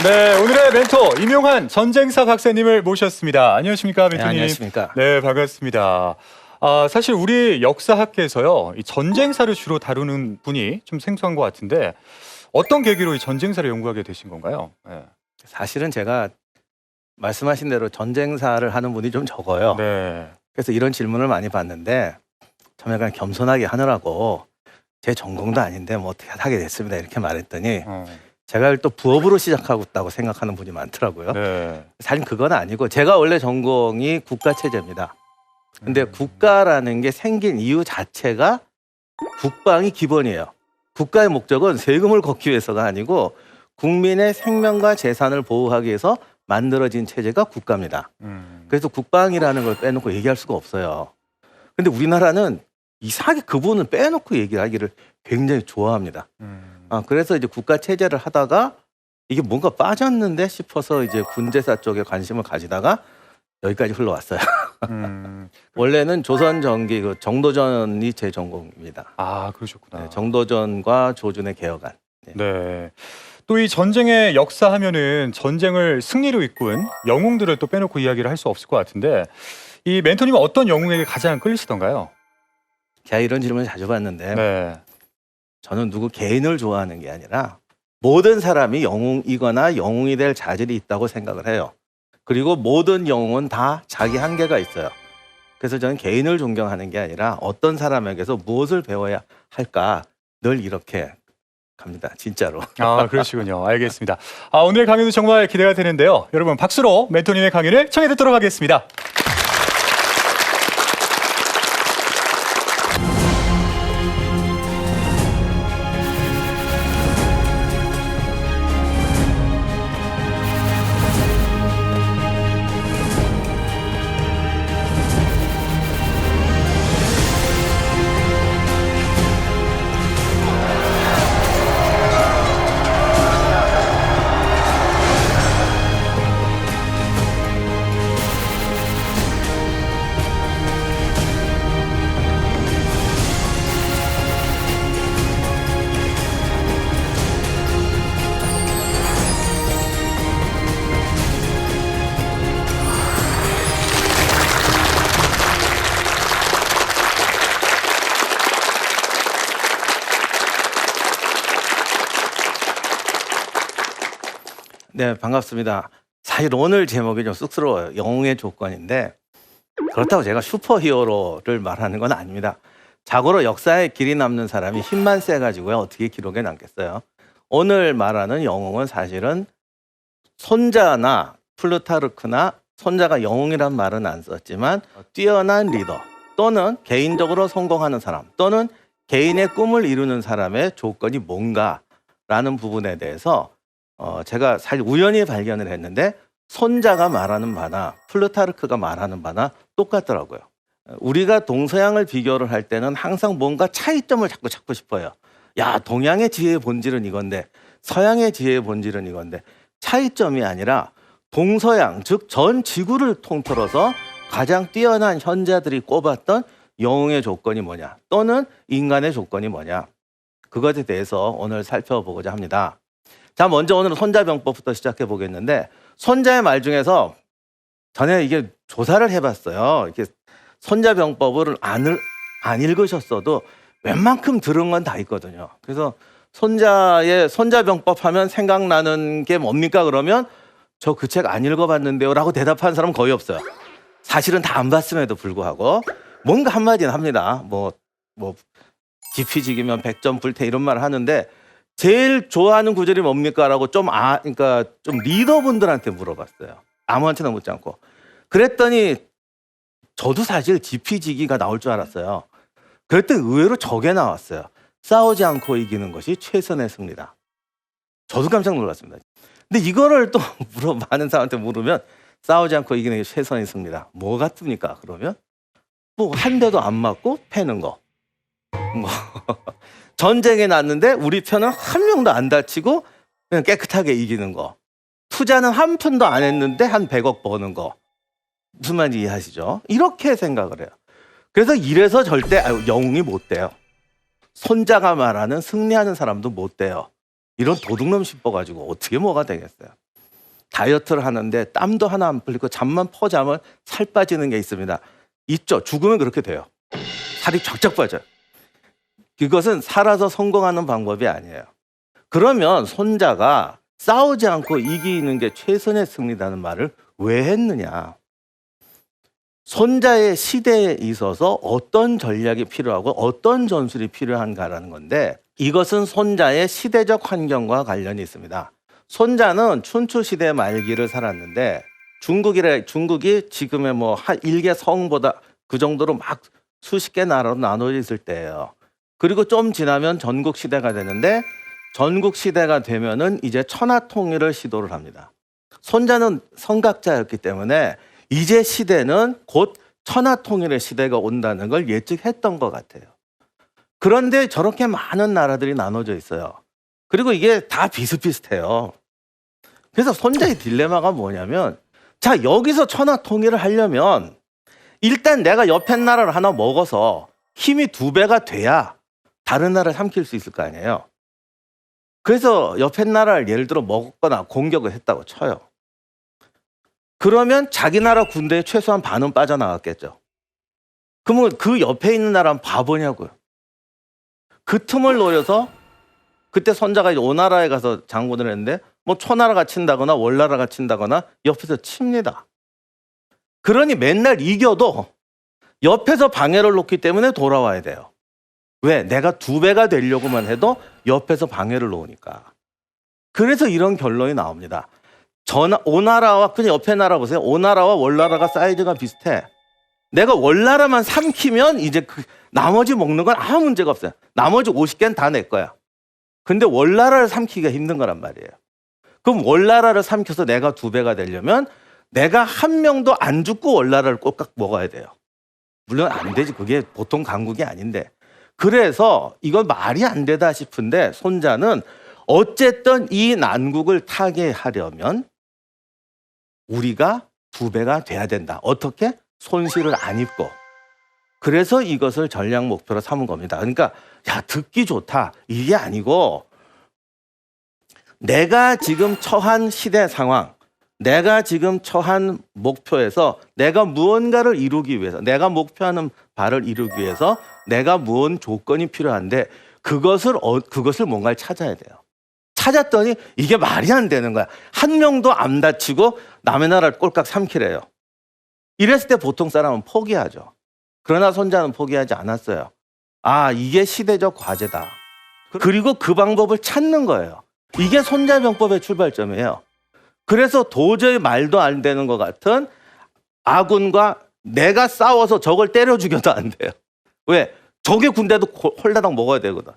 네, 오늘의 멘토 임용환 전쟁사 박사님을 모셨습니다. 안녕하십니까, 멘토님? 네, 안녕하십니까. 네, 반갑습니다. 사실 우리 역사학계에서요, 이 전쟁사를 주로 다루는 분이 좀 생소한 것 같은데 어떤 계기로 이 전쟁사를 연구하게 되신 건가요? 네. 사실은 제가 말씀하신 대로 전쟁사를 하는 분이 좀 적어요. 네. 그래서 이런 질문을 많이 받는데 처음에 그냥 겸손하게 하느라고 제 전공도 아닌데 뭐 어떻게 하게 됐습니다. 이렇게 말했더니 제가 이걸 또 부업으로 시작하고 있다고 생각하는 분이 많더라고요. 네. 사실 그건 아니고 제가 원래 전공이 국가체제입니다. 근데 국가라는 게 생긴 이유 자체가 국방이 기본이에요. 국가의 목적은 세금을 걷기 위해서가 아니고 국민의 생명과 재산을 보호하기 위해서 만들어진 체제가 국가입니다. 그래서 국방이라는 걸 빼놓고 얘기할 수가 없어요. 근데 우리나라는 이상하게 그 부분을 빼놓고 얘기하기를 굉장히 좋아합니다. 그래서 이제 국가 체제를 하다가 이게 뭔가 빠졌는데 싶어서 이제 군제사 쪽에 관심을 가지다가 여기까지 흘러왔어요. 원래는 조선 전기 그 정도전이 제 전공입니다. 아, 그러셨구나. 네, 정도전과 조준의 개혁안. 네. 네. 또 이 전쟁의 역사 하면은 전쟁을 승리로 이끈 영웅들을 또 빼놓고 이야기를 할 수 없을 것 같은데 이 멘토님은 어떤 영웅에게 가장 끌리시던가요? 제가 이런 질문을 자주 받는데 네. 저는 누구 개인을 좋아하는 게 아니라 모든 사람이 영웅이거나 영웅이 될 자질이 있다고 생각을 해요. 그리고 모든 영웅은 다 자기 한계가 있어요. 그래서 저는 개인을 존경하는 게 아니라 어떤 사람에게서 무엇을 배워야 할까 늘 이렇게 갑니다. 진짜로. 아, 그러시군요. 알겠습니다. 오늘 강의도 정말 기대가 되는데요. 여러분 박수로 멘토님의 강의를 청해 듣도록 하겠습니다. 네, 반갑습니다. 사실 오늘 제목이 좀 쑥스러워요. 영웅의 조건인데 그렇다고 제가 슈퍼히어로를 말하는 건 아닙니다. 자고로 역사에 길이 남는 사람이 힘만 세가지고요. 어떻게 기록에 남겠어요. 오늘 말하는 영웅은 사실은 손자나 플루타르크나 손자가 영웅이란 말은 안 썼지만 뛰어난 리더 또는 개인적으로 성공하는 사람 또는 개인의 꿈을 이루는 사람의 조건이 뭔가라는 부분에 대해서 제가 사실 우연히 발견을 했는데 손자가 말하는 바나 플루타르크가 말하는 바나 똑같더라고요. 우리가 동서양을 비교를 할 때는 항상 뭔가 차이점을 자꾸 찾고 싶어요. 야, 동양의 지혜의 본질은 이건데 서양의 지혜의 본질은 이건데 차이점이 아니라 동서양, 즉 전 지구를 통틀어서 가장 뛰어난 현자들이 꼽았던 영웅의 조건이 뭐냐 또는 인간의 조건이 뭐냐 그것에 대해서 오늘 살펴보고자 합니다. 자, 먼저 오늘은 손자병법부터 시작해 보겠는데 손자의 말 중에서 전에 이게 조사를 해봤어요. 이렇게 손자병법을 안 읽으셨어도 웬만큼 들은 건 다 있거든요. 그래서 손자병법 하면 생각나는 게 뭡니까? 그러면 저 그 책 안 읽어봤는데요 라고 대답하는 사람은 거의 없어요. 사실은 다 안 봤음에도 불구하고 뭔가 한마디는 합니다. 뭐 지피지기면 백전불태 이런 말을 하는데 제일 좋아하는 구절이 뭡니까? 라고 그러니까 좀 리더분들한테 물어봤어요. 아무한테나 묻지 않고. 그랬더니 저도 사실 지피지기가 나올 줄 알았어요. 그랬더니 의외로 저게 나왔어요. 싸우지 않고 이기는 것이 최선의 승리다. 저도 깜짝 놀랐습니다. 근데 이거를 또 많은 사람한테 물으면 싸우지 않고 이기는 게 최선의 승리다. 뭐 같습니까? 그러면 뭐 한 대도 안 맞고 패는 거. 뭐 전쟁에 났는데 우리 편은 한 명도 안 다치고 그냥 깨끗하게 이기는 거. 투자는 한 푼도 안 했는데 한 100억 버는 거. 무슨 말인지 이해하시죠? 이렇게 생각을 해요. 그래서 이래서 절대 영웅이 못 돼요. 손자가 말하는 승리하는 사람도 못 돼요. 이런 도둑놈 씹어가지고 어떻게 뭐가 되겠어요. 다이어트를 하는데 땀도 하나 안 풀리고 잠만 퍼자면 살 빠지는 게 있습니다. 있죠. 죽으면 그렇게 돼요. 살이 쫙쫙 빠져요. 이것은 살아서 성공하는 방법이 아니에요. 그러면 손자가 싸우지 않고 이기는 게 최선의 승리라는 말을 왜 했느냐. 손자의 시대에 있어서 어떤 전략이 필요하고 어떤 전술이 필요한가라는 건데, 이것은 손자의 시대적 환경과 관련이 있습니다. 손자는 춘추 시대 말기를 살았는데 중국이 지금의 뭐 한 일개 성보다 그 정도로 막 수십 개 나라로 나눠져 있을 때예요. 그리고 좀 지나면 전국 시대가 되는데, 전국 시대가 되면은 이제 천하 통일을 시도를 합니다. 손자는 선각자였기 때문에 이제 시대는 곧 천하 통일의 시대가 온다는 걸 예측했던 것 같아요. 그런데 저렇게 많은 나라들이 나눠져 있어요. 그리고 이게 다 비슷비슷해요. 그래서 손자의 딜레마가 뭐냐면, 자, 여기서 천하 통일을 하려면 일단 내가 옆에 나라를 하나 먹어서 힘이 2배가 돼야 다른 나라를 삼킬 수 있을 거 아니에요. 그래서 옆에 나라를 예를 들어 먹거나 공격을 했다고 쳐요. 그러면 자기 나라 군대에 최소한 반은 빠져나갔겠죠. 그러면 그 옆에 있는 나라는 바보냐고요. 그 틈을 노려서 그때 손자가 이제 오나라에 가서 장군을 했는데 뭐 초나라가 친다거나 월나라가 친다거나 옆에서 칩니다. 그러니 맨날 이겨도 옆에서 방해를 놓기 때문에 돌아와야 돼요. 왜? 내가 2배가 되려고만 해도 옆에서 방해를 놓으니까. 그래서 이런 결론이 나옵니다. 오나라와 그냥 옆에 나라 보세요. 오나라와 월나라가 사이즈가 비슷해. 내가 월나라만 삼키면 이제 나머지 먹는 건 아무 문제가 없어요. 나머지 50개는 다 내 거야. 근데 월나라를 삼키기가 힘든 거란 말이에요. 그럼 월나라를 삼켜서 내가 2배가 되려면 내가 한 명도 안 죽고 월나라를 꼴깍 먹어야 돼요. 물론 안 되지. 그게 보통 강국이 아닌데. 그래서 이건 말이 안 되다 싶은데 손자는 어쨌든 이 난국을 타개하려면 우리가 2배가 돼야 된다. 어떻게? 손실을 안 입고. 그래서 이것을 전략 목표로 삼은 겁니다. 그러니까 야, 듣기 좋다. 이게 아니고 내가 지금 처한 시대 상황, 내가 지금 처한 목표에서 내가 무언가를 이루기 위해서, 내가 목표하는 바를 이루기 위해서 내가 무언 조건이 필요한데 그것을 뭔가를 찾아야 돼요. 찾았더니 이게 말이 안 되는 거야. 한 명도 안 다치고 남의 나라를 꼴깍 삼키래요. 이랬을 때 보통 사람은 포기하죠. 그러나 손자는 포기하지 않았어요. 아, 이게 시대적 과제다. 그리고 그 방법을 찾는 거예요. 이게 손자병법의 출발점이에요. 그래서 도저히 말도 안 되는 것 같은 아군과 내가 싸워서 적을 때려 죽여도 안 돼요. 왜? 적의 군대도 홀라당 먹어야 되거든.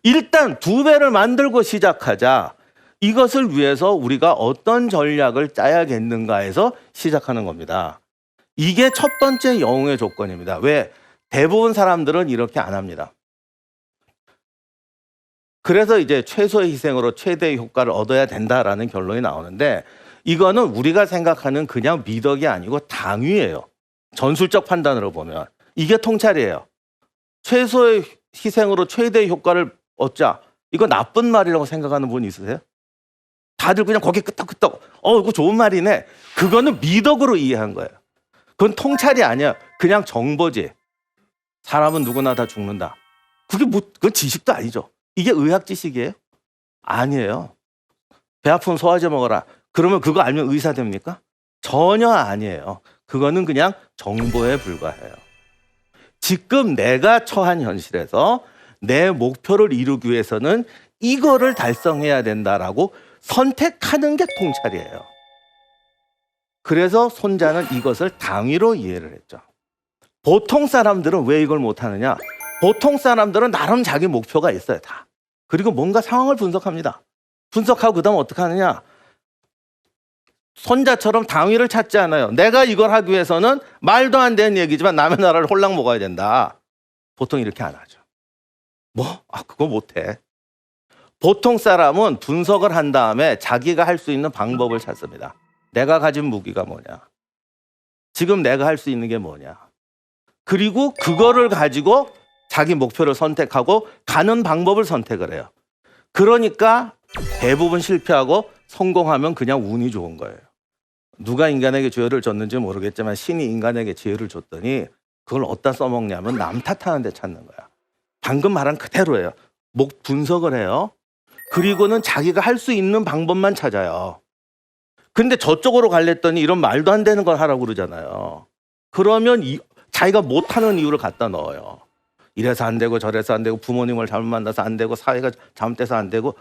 일단 2배를 만들고 시작하자. 이것을 위해서 우리가 어떤 전략을 짜야겠는가 해서 시작하는 겁니다. 이게 첫 번째 영웅의 조건입니다. 왜? 대부분 사람들은 이렇게 안 합니다. 그래서 이제 최소의 희생으로 최대의 효과를 얻어야 된다라는 결론이 나오는데, 이거는 우리가 생각하는 그냥 미덕이 아니고 당위예요. 전술적 판단으로 보면 이게 통찰이에요. 최소의 희생으로 최대의 효과를 얻자. 이거 나쁜 말이라고 생각하는 분 있으세요? 다들 그냥 거기 끄떡끄떡 이거 좋은 말이네. 그거는 미덕으로 이해한 거예요. 그건 통찰이 아니야. 그냥 정보지. 사람은 누구나 다 죽는다. 그건 지식도 아니죠. 이게 의학 지식이에요? 아니에요. 배 아프면 소화제 먹어라. 그러면 그거 알면 의사 됩니까? 전혀 아니에요. 그거는 그냥 정보에 불과해요. 지금 내가 처한 현실에서 내 목표를 이루기 위해서는 이거를 달성해야 된다라고 선택하는 게 통찰이에요. 그래서 손자는 이것을 당위로 이해를 했죠. 보통 사람들은 왜 이걸 못하느냐? 보통 사람들은 나름 자기 목표가 있어요, 다. 그리고 뭔가 상황을 분석합니다. 분석하고 그다음 어떻게 하느냐? 손자처럼 당위를 찾지 않아요. 내가 이걸 하기 위해서는 말도 안 되는 얘기지만 남의 나라를 홀랑 먹어야 된다. 보통 이렇게 안 하죠. 그거 못해. 보통 사람은 분석을 한 다음에 자기가 할 수 있는 방법을 찾습니다. 내가 가진 무기가 뭐냐? 지금 내가 할 수 있는 게 뭐냐? 그리고 그거를 가지고 자기 목표를 선택하고 가는 방법을 선택을 해요. 그러니까 대부분 실패하고 성공하면 그냥 운이 좋은 거예요. 누가 인간에게 죄를 줬는지 모르겠지만 신이 인간에게 죄를 줬더니 그걸 어디다 써먹냐면 남 탓하는 데 찾는 거야. 방금 말한 그대로예요. 목 분석을 해요. 그리고는 자기가 할 수 있는 방법만 찾아요. 근데 저쪽으로 갈랬더니 이런 말도 안 되는 걸 하라고 그러잖아요. 그러면 자기가 못하는 이유를 갖다 넣어요. 이래서 안 되고 저래서 안 되고 부모님을 잘못 만나서 안 되고 사회가 잘못돼서 안 되고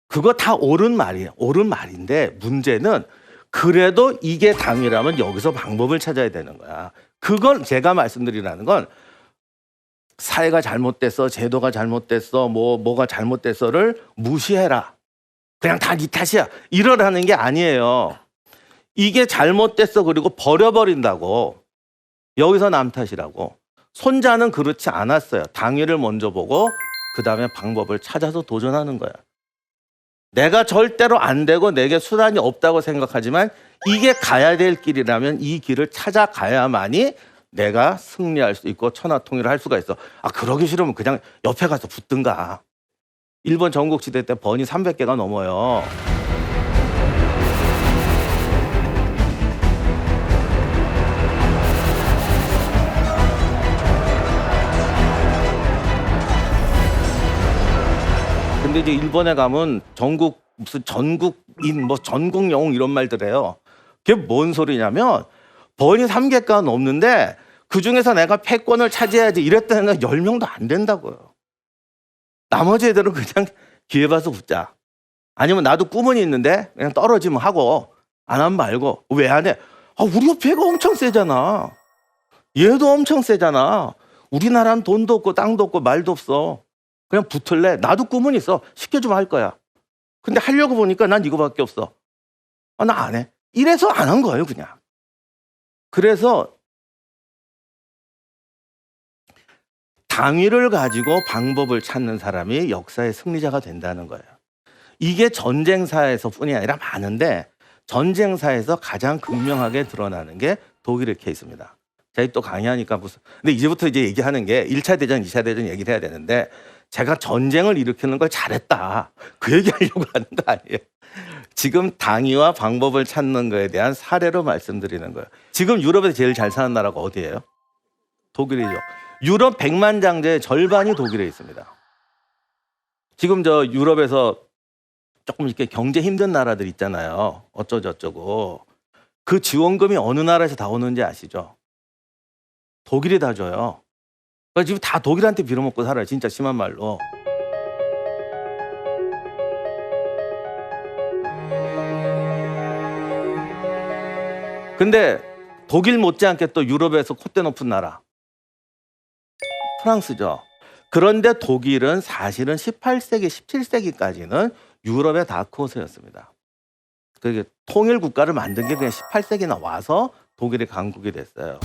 그거 다 옳은 말이에요. 옳은 말인데 문제는 그래도 이게 당이라면 여기서 방법을 찾아야 되는 거야. 그건 제가 말씀드리라는 건 사회가 잘못됐어, 제도가 잘못됐어, 뭐가 잘못됐어를 무시해라. 그냥 다 네 탓이야. 이러라는 게 아니에요. 이게 잘못됐어 그리고 버려버린다고. 여기서 남 탓이라고. 손자는 그렇지 않았어요. 당위를 먼저 보고 그다음에 방법을 찾아서 도전하는 거야. 내가 절대로 안 되고 내게 수단이 없다고 생각하지만 이게 가야 될 길이라면 이 길을 찾아가야만이 내가 승리할 수 있고 천하통일을 할 수가 있어. 그러기 싫으면 그냥 옆에 가서 붙든가. 일본 전국지대 때 번이 300개가 넘어요. 근데 이제 일본에 가면 무슨 전국인 전국 영웅 이런 말들 해요. 그게 뭔 소리냐면 번이 3개가 넘는데 그중에서 내가 패권을 차지해야지 이랬다는 건 10명도 안 된다고요. 나머지 애들은 그냥 기회 봐서 붙자. 아니면 나도 꿈은 있는데 그냥 떨어지면 하고 안 하면 말고. 왜 안 해? 우리 옆에가 엄청 세잖아. 얘도 엄청 세잖아. 우리나라는 돈도 없고 땅도 없고 말도 없어. 그냥 붙을래? 나도 꿈은 있어. 시켜주면 할 거야. 근데 하려고 보니까 난 이거밖에 없어. 나 안 해. 이래서 안 한 거예요, 그냥. 그래서 당위를 가지고 방법을 찾는 사람이 역사의 승리자가 된다는 거예요. 이게 전쟁사에서뿐이 아니라 많은데 전쟁사에서 가장 극명하게 드러나는 게 독일의 케이스입니다. 제가 또 강의하니까 근데 이제부터 얘기하는 게 1차 대전, 2차 대전 얘기를 해야 되는데 제가 전쟁을 일으키는 걸 잘했다. 그 얘기하려고 하는 거 아니에요. 지금 당위와 방법을 찾는 거에 대한 사례로 말씀드리는 거예요. 지금 유럽에서 제일 잘 사는 나라가 어디예요? 독일이죠. 유럽 100만 장제의 절반이 독일에 있습니다. 지금 유럽에서 조금 이렇게 경제 힘든 나라들 있잖아요. 어쩌고. 그 지원금이 어느 나라에서 다 오는지 아시죠? 독일이 다 줘요. 그러니까 지금 다 독일한테 빌어먹고 살아요. 진짜 심한 말로. 근데 독일 못지않게 또 유럽에서 콧대 높은 나라. 프랑스죠. 그런데 독일은 사실은 18세기, 17세기까지는 유럽의 다크호스였습니다. 그게 통일 국가를 만든 게 그냥 18세기나 와서 독일이 강국이 됐어요.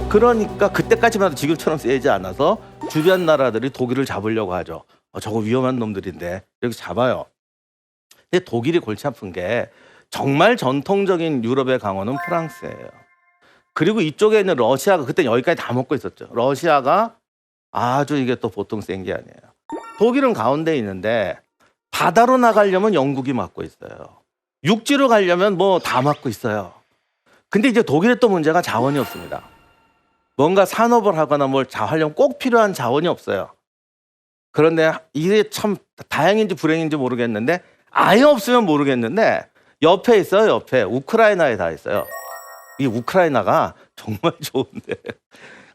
그러니까 그때까지만 해도 지금처럼 세지 않아서 주변 나라들이 독일을 잡으려고 하죠. 저거 위험한 놈들인데 이렇게 잡아요. 근데 독일이 골치 아픈 게 정말 전통적인 유럽의 강호는 프랑스예요. 그리고 이쪽에 있는 러시아가 그때 여기까지 다 먹고 있었죠. 러시아가 아주 이게 또 보통 센 게 아니에요. 독일은 가운데 있는데 바다로 나가려면 영국이 막고 있어요. 육지로 가려면 다 막고 있어요. 근데 이제 독일의 또 문제가 자원이 없습니다. 뭔가 산업을 하거나 뭘 하려면 꼭 필요한 자원이 없어요. 그런데 이게 참 다행인지 불행인지 모르겠는데 아예 없으면 모르겠는데 옆에 있어요. 옆에 우크라이나에 다 있어요. 이 우크라이나가 정말 좋은데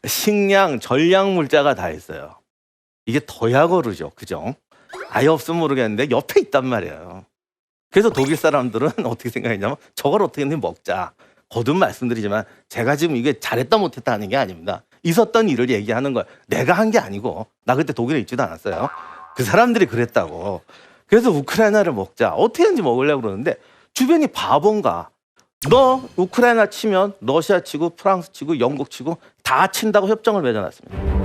식량, 전략 물자가 다 있어요. 이게 더 약오르죠. 그죠? 아예 없으면 모르겠는데 옆에 있단 말이에요. 그래서 독일 사람들은 어떻게 생각했냐면 저걸 어떻게든 먹자. 거듭 말씀드리지만 제가 지금 이게 잘했다 못했다 하는 게 아닙니다. 있었던 일을 얘기하는 거예요. 내가 한 게 아니고 나 그때 독일에 있지도 않았어요. 그 사람들이 그랬다고. 그래서 우크라이나를 먹자. 어떻게 하는지 먹으려고 그러는데 주변이 바본가. 너 우크라이나 치면 러시아 치고 프랑스 치고 영국 치고 다 친다고 협정을 맺어놨습니다.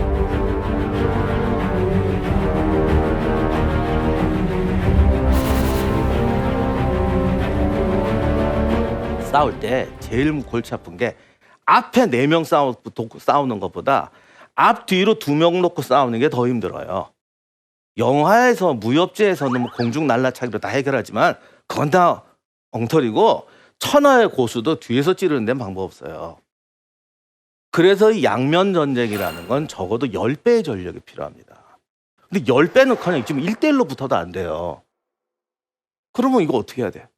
싸울 때 제일 골치 아픈 게 앞에 4명 싸우는 것보다 앞뒤로 2명 놓고 싸우는 게 더 힘들어요. 영화에서 무협지에서는 뭐 공중 날라차기로 다 해결하지만 그건 다 엉터리고 천하의 고수도 뒤에서 찌르는 데는 방법 없어요. 그래서 이 양면 전쟁이라는 건 적어도 10배의 전력이 필요합니다. 근데 10배는 그냥 지금 1대1로 붙어도 안 돼요. 그러면 이거 어떻게 해야 돼?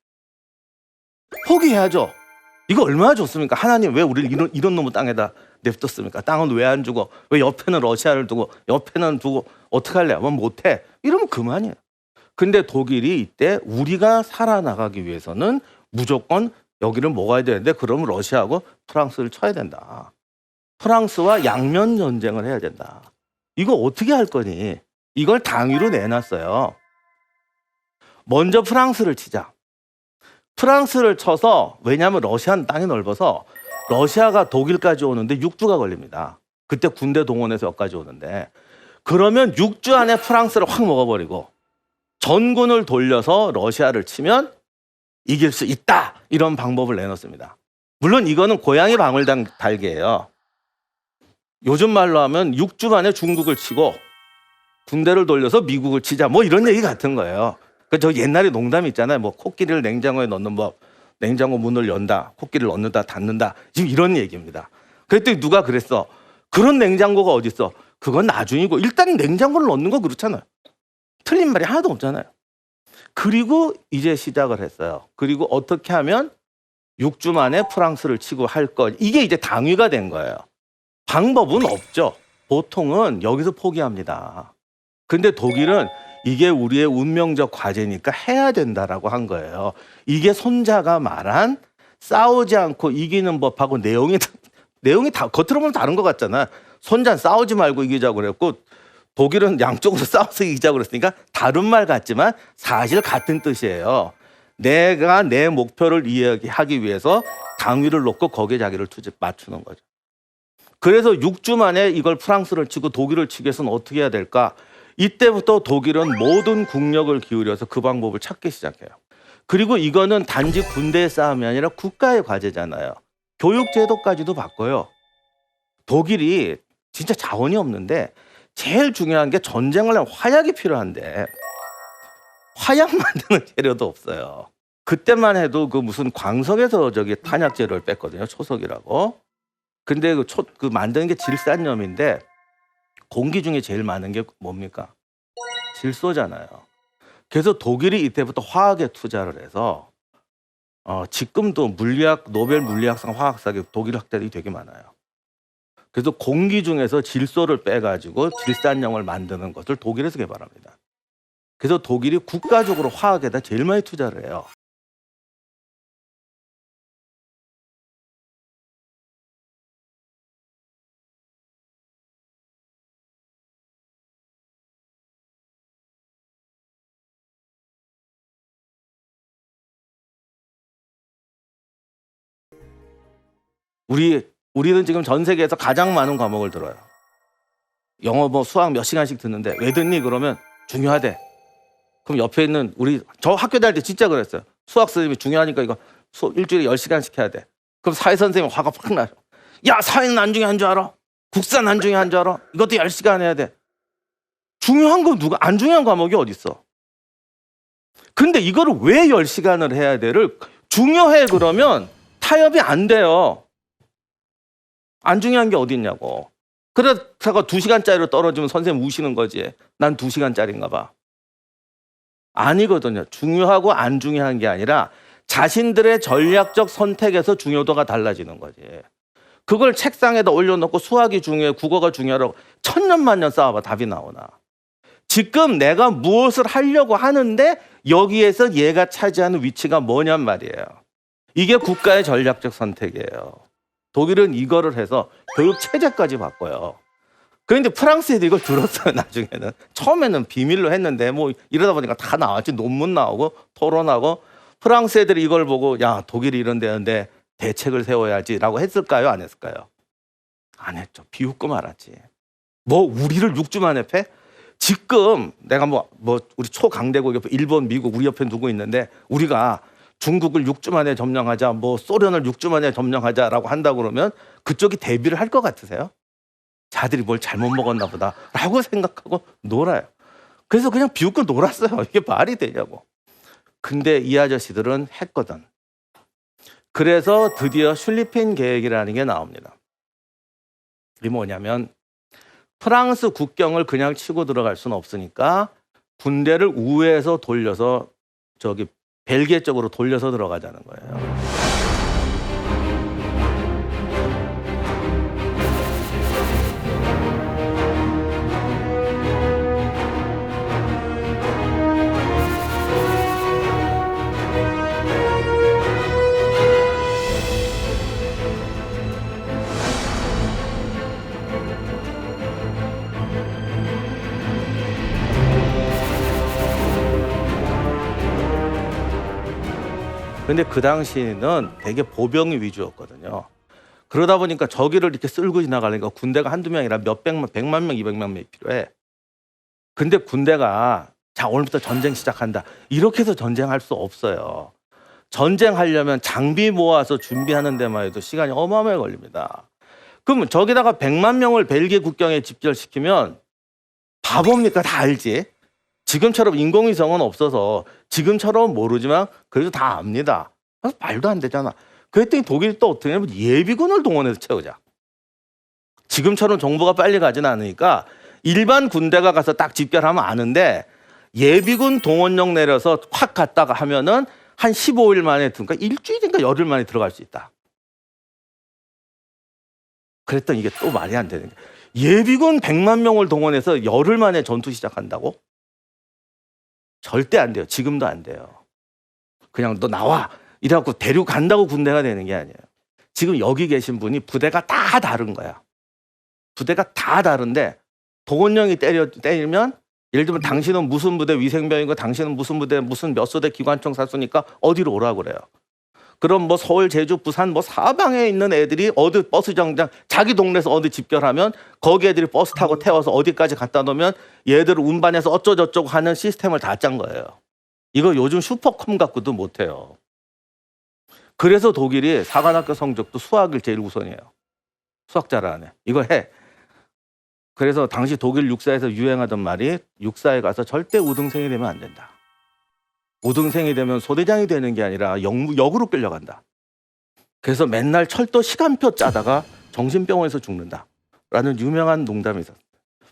포기해야죠. 이거 얼마나 좋습니까? 하나님 왜 우리를 이런 놈의 땅에다 냅뒀습니까? 땅은 왜 안 주고 왜 옆에는 러시아를 두고 옆에는 두고 어떻게 할래? 뭐 못해. 이러면 그만이에요. 근데 독일이 이때 우리가 살아나가기 위해서는 무조건 여기를 먹어야 되는데 그러면 러시아하고 프랑스를 쳐야 된다. 프랑스와 양면 전쟁을 해야 된다. 이거 어떻게 할 거니? 이걸 당위로 내놨어요. 먼저 프랑스를 치자. 프랑스를 쳐서 왜냐하면 러시아는 땅이 넓어서 러시아가 독일까지 오는데 6주가 걸립니다. 그때 군대 동원해서 여기까지 오는데 그러면 6주 안에 프랑스를 확 먹어버리고 전군을 돌려서 러시아를 치면 이길 수 있다. 이런 방법을 내놓습니다. 물론 이거는 고양이 방울당 달기예요. 요즘 말로 하면 6주 만에 중국을 치고 군대를 돌려서 미국을 치자 뭐 이런 얘기 같은 거예요. 저 옛날에 농담이 있잖아요. 뭐 코끼리를 냉장고에 넣는 법, 냉장고 문을 연다, 코끼리를 넣는다, 닫는다. 지금 이런 얘기입니다. 그랬더니 누가 그랬어. 그런 냉장고가 어디 있어? 그건 나중이고 일단 냉장고를 넣는 거 그렇잖아요. 틀린 말이 하나도 없잖아요. 그리고 이제 시작을 했어요. 그리고 어떻게 하면 6주 만에 프랑스를 치고 할 것. 이게 이제 당위가 된 거예요. 방법은 없죠. 보통은 여기서 포기합니다. 근데 독일은 이게 우리의 운명적 과제니까 해야 된다라고 한 거예요. 이게 손자가 말한 싸우지 않고 이기는 법하고 내용이 다 겉으로 보면 다른 것 같잖아. 손자는 싸우지 말고 이기자고 그랬고 독일은 양쪽으로 싸워서 이기자고 그랬으니까 다른 말 같지만 사실 같은 뜻이에요. 내가 내 목표를 이야기하기 위해서 당위를 놓고 거기에 자기를 맞추는 거죠. 그래서 6주 만에 이걸 프랑스를 치고 독일을 치기 위해서는 어떻게 해야 될까? 이때부터 독일은 모든 국력을 기울여서 그 방법을 찾기 시작해요. 그리고 이거는 단지 군대의 싸움이 아니라 국가의 과제잖아요. 교육 제도까지도 바꿔요. 독일이 진짜 자원이 없는데 제일 중요한 게 전쟁을 하면 화약이 필요한데 화약 만드는 재료도 없어요. 그때만 해도 그 무슨 광석에서 저기 탄약 재료를 뺐거든요. 초석이라고. 근데 그 만드는 게 질산염인데 공기 중에 제일 많은 게 뭡니까? 질소잖아요. 그래서 독일이 이때부터 화학에 투자를 해서 지금도 노벨 물리학상 화학상에 독일 학자들이 되게 많아요. 그래서 공기 중에서 질소를 빼가지고 질산염을 만드는 것을 독일에서 개발합니다. 그래서 독일이 국가적으로 화학에다 제일 많이 투자를 해요. 우리는 지금 전 세계에서 가장 많은 과목을 들어요. 영어 뭐 수학 몇 시간씩 듣는데 왜 듣니? 그러면 중요하대. 그럼 옆에 있는 저 학교 다닐 때 진짜 그랬어요. 수학 선생님이 중요하니까 이거 일주일에 10시간씩 해야 돼. 그럼 사회 선생님 화가 팍 나요. 야, 사회는 안중에 한 줄 알아? 국사는 안중에 한 줄 알아? 이것도 10시간 해야 돼. 중요한 거 안 중요한 과목이 어디 있어? 근데 이거를 왜 10시간을 해야 돼를 중요해 그러면 타협이 안 돼요. 안 중요한 게 어디 있냐고. 그러다가 2시간짜리로 떨어지면 선생님 우시는 거지. 난 2시간짜리인가 봐. 아니거든요. 중요하고 안 중요한 게 아니라 자신들의 전략적 선택에서 중요도가 달라지는 거지. 그걸 책상에다 올려놓고 수학이 중요해, 국어가 중요하라고 천년만년 쌓아봐 답이 나오나. 지금 내가 무엇을 하려고 하는데 여기에서 얘가 차지하는 위치가 뭐냔 말이에요. 이게 국가의 전략적 선택이에요. 독일은 이거를 해서 교육 체제까지 바꿔요. 그런데 프랑스 애들이 이걸 들었어요. 나중에는. 처음에는 비밀로 했는데 뭐 이러다 보니까 다 나왔지. 논문 나오고 토론하고 프랑스 애들이 이걸 보고 야 독일이 이런 데는데 대책을 세워야지라고 했을까요? 안 했을까요? 안 했죠. 비웃고 말았지. 뭐 우리를 6주 만에 패? 지금 내가 뭐 우리 초강대국 옆에 일본, 미국 우리 옆에 두고 있는데 우리가 중국을 6주 만에 점령하자, 뭐 소련을 6주 만에 점령하자라고 한다 그러면 그쪽이 대비를 할 것 같으세요? 자들이 뭘 잘못 먹었나 보다라고 생각하고 놀아요. 그래서 그냥 비웃고 놀았어요. 이게 말이 되냐고. 근데 이 아저씨들은 했거든. 그래서 드디어 슐리핀 계획이라는 게 나옵니다. 이게 뭐냐면 프랑스 국경을 그냥 치고 들어갈 수는 없으니까 군대를 우회해서 돌려서 저기 벨기에 쪽으로 돌려서 들어가자는 거예요. 근데 그 당시는 되게 보병 위주였거든요. 그러다 보니까 저기를 이렇게 쓸고 지나가려니까 군대가 한두 명이라 백만 명, 200만 명이 필요해. 근데 군대가 자, 오늘부터 전쟁 시작한다. 이렇게 해서 전쟁할 수 없어요. 전쟁하려면 장비 모아서 준비하는 데만 해도 시간이 어마어마하게 걸립니다. 그럼 저기다가 100만 명을 벨기에 국경에 집결시키면 바보입니까? 다 알지. 지금처럼 인공위성은 없어서 지금처럼 모르지만 그래도 다 압니다. 그래서 말도 안 되잖아. 그랬더니 독일이 또 어떻게 하냐면 예비군을 동원해서 채우자. 지금처럼 정보가 빨리 가진 않으니까 일반 군대가 가서 딱 집결하면 아는데 예비군 동원령 내려서 확 갔다가 하면은 한 15일 만에, 그러니까 일주일인가 열흘 만에 들어갈 수 있다. 그랬더니 이게 또 말이 안 되는 게 예비군 100만 명을 동원해서 열흘 만에 전투 시작한다고? 절대 안 돼요. 지금도 안 돼요. 그냥 너 나와 이래갖고 데려간다고 군대가 되는 게 아니에요. 지금 여기 계신 분이 부대가 다 다른 거야. 부대가 다 다른데 동원령이 때리면 예를 들면 당신은 무슨 부대 위생병이고 당신은 무슨 부대 무슨 몇 소대 기관총 사수니까 어디로 오라고 그래요. 그럼 뭐 서울, 제주, 부산 뭐 사방에 있는 애들이 어디 버스 정장 자기 동네에서 어디 집결하면 거기 애들이 버스 타고 태워서 어디까지 갖다 놓으면 얘들을 운반해서 어쩌저쩌고 하는 시스템을 다 짠 거예요. 이거 요즘 슈퍼컴 갖고도 못해요. 그래서 독일이 사관학교 성적도 수학을 제일 우선이에요. 수학 잘하네. 이거 해. 그래서 당시 독일 육사에서 유행하던 말이 육사에 가서 절대 우등생이 되면 안 된다. 우등생이 되면 소대장이 되는 게 아니라 역으로 끌려간다. 그래서 맨날 철도 시간표 짜다가 정신병원에서 죽는다. 라는 유명한 농담이 있었어요.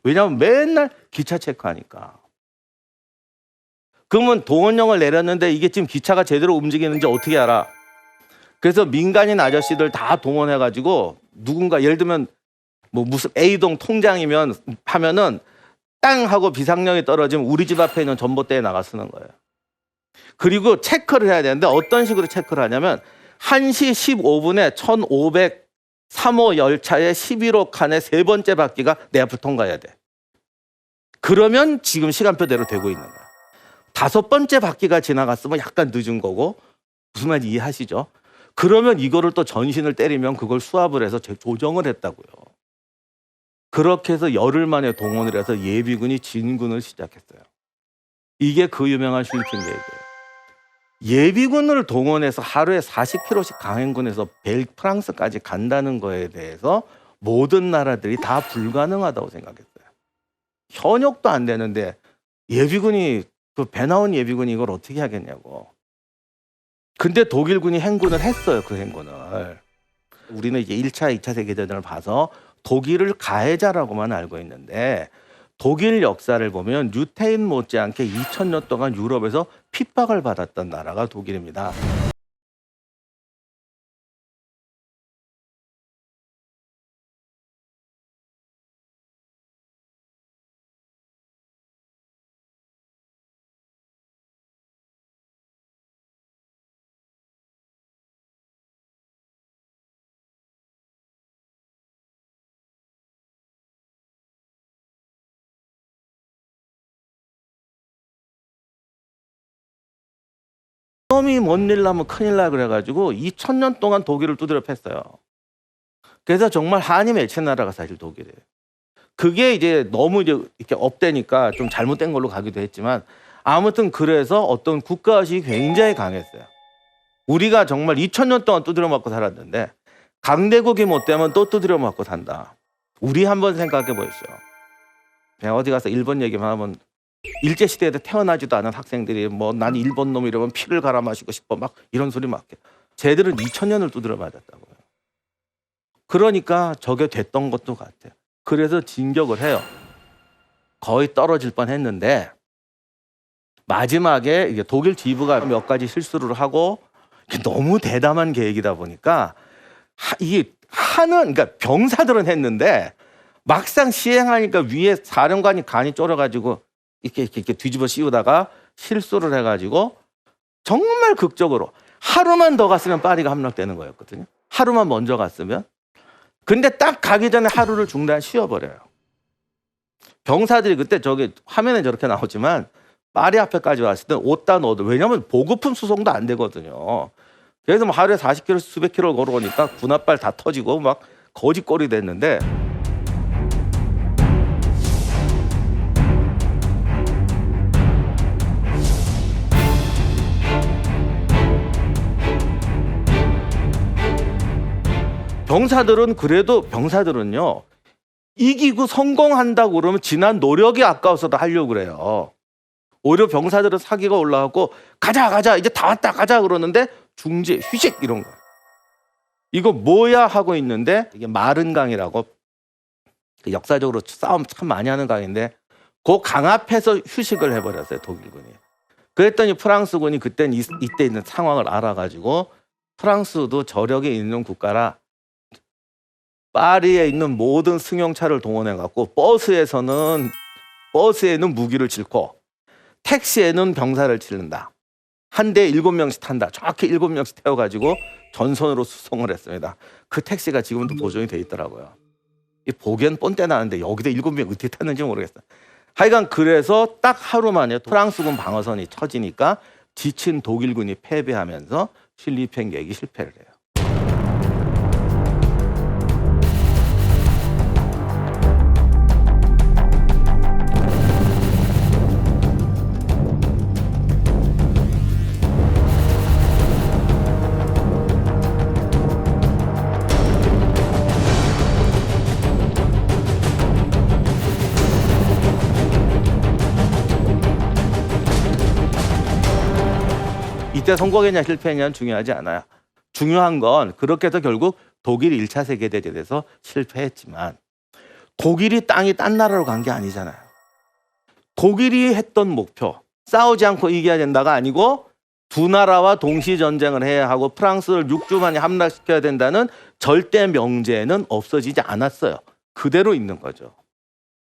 왜냐하면 맨날 기차 체크하니까. 그러면 동원령을 내렸는데 이게 지금 기차가 제대로 움직이는지 어떻게 알아? 그래서 민간인 아저씨들 다 동원해가지고 누군가 예를 들면 뭐 무슨 A동 통장이면 하면은 땅 하고 비상령이 떨어지면 우리 집 앞에 있는 전봇대에 나가 쓰는 거예요. 그리고 체크를 해야 되는데 어떤 식으로 체크를 하냐면 1시 15분에 1503호 열차의 11호 칸의 세 번째 바퀴가 내 앞을 통과해야 돼. 그러면 지금 시간표대로 되고 있는 거야. 다섯 번째 바퀴가 지나갔으면 약간 늦은 거고 무슨 말인지 이해하시죠? 그러면 이거를 또 전신을 때리면 그걸 수합을 해서 조정을 했다고요. 그렇게 해서 열흘 만에 동원을 해서 예비군이 진군을 시작했어요. 이게 그 유명한 슐리핀 계획이에요. 예비군을 동원해서 하루에 40km씩 강행군에서 프랑스까지 간다는 거에 대해서 모든 나라들이 다 불가능하다고 생각했어요. 현역도 안 되는데 예비군이 그 배 나온 예비군이 이걸 어떻게 하겠냐고. 근데 독일군이 행군을 했어요. 그 행군을. 우리는 이제 1차, 2차 세계대전을 봐서 독일을 가해자라고만 알고 있는데 독일 역사를 보면 유태인 못지않게 2000년 동안 유럽에서 핍박을 받았던 나라가 독일입니다. 놈이 뭔 일 나면 큰일 나 그래가지고 2000년 동안 독일을 두드려 팼어요. 그래서 정말 한이 맺힌 나라가 사실 독일이에요. 그게 이제 너무 이제 이렇게 업되니까 좀 잘못된 걸로 가기도 했지만 아무튼 그래서 어떤 국가의식이 굉장히 강했어요. 우리가 정말 2000년 동안 두드려 맞고 살았는데 강대국이 못 되면 또 두드려 맞고 산다. 우리 한번 생각해 보십시오. 그냥 어디 가서 일본 얘기만 하면 일제시대에 태어나지도 않은 학생들이 뭐 난 일본 놈 이러면 피를 갈아 마시고 싶어 막 이런 소리 막 해. 쟤들은 2000년을 두드려 맞았다고요. 그러니까 저게 됐던 것도 같아요. 그래서 진격을 해요. 거의 떨어질 뻔했는데 마지막에 이게 독일 지부가 몇 가지 실수를 하고 너무 대담한 계획이다 보니까 이게 그러니까 병사들은 했는데 막상 시행하니까 위에 사령관이 간이 쫄아가지고 이렇게 뒤집어 씌우다가 실수를 해가지고 정말 극적으로 하루만 더 갔으면 파리가 함락되는 거였거든요. 하루만 먼저 갔으면. 근데 딱 가기 전에 하루를 중단 쉬어버려요. 병사들이 그때 저기 화면에 저렇게 나오지만 파리 앞에까지 왔을 때 옷다 넣어도 왜냐하면 보급품 수송도 안 되거든요. 그래서 뭐 하루에 40km 수백 킬로를 걸어오니까 군홧발 다 터지고 막 거지꼴이 됐는데 병사들은요 이기고 성공한다고 그러면 지난 노력이 아까워서도 하려고 그래요. 오히려 병사들은 사기가 올라가고 가자 이제 다 왔다 가자 그러는데 중지 휴식 이런 거. 이거 뭐야 하고 있는데 이게 마른 강이라고 역사적으로 싸움 참 많이 하는 강인데 그 강 앞에서 휴식을 해버렸어요 독일군이. 그랬더니 프랑스군이 이때 있는 상황을 알아가지고 프랑스도 저력이 있는 국가라 파리에 있는 모든 승용차를 동원해갖고 버스에는 무기를 싣고 택시에는 병사를 치른다. 한 대에 7명씩 탄다. 정확히 7명씩 태워가지고 전선으로 수송을 했습니다. 그 택시가 지금도 보존이 돼 있더라고요. 보기엔 뻔때 나는데 여기다 7명 어떻게 탔는지 모르겠어요. 하여간 그래서 딱 하루 만에 프랑스군 방어선이 쳐지니까 지친 독일군이 패배하면서 실리팽 계획이 실패를 해요. 이때 성공했냐 실패했냐는 중요하지 않아요. 중요한 건 그렇게 해서 결국 독일이 1차 세계대전에서 실패했지만 독일이 땅이 딴 나라로 간 게 아니잖아요. 독일이 했던 목표 싸우지 않고 이겨야 된다가 아니고 두 나라와 동시 전쟁을 해야 하고 프랑스를 6주 만에 함락시켜야 된다는 절대 명제는 없어지지 않았어요. 그대로 있는 거죠.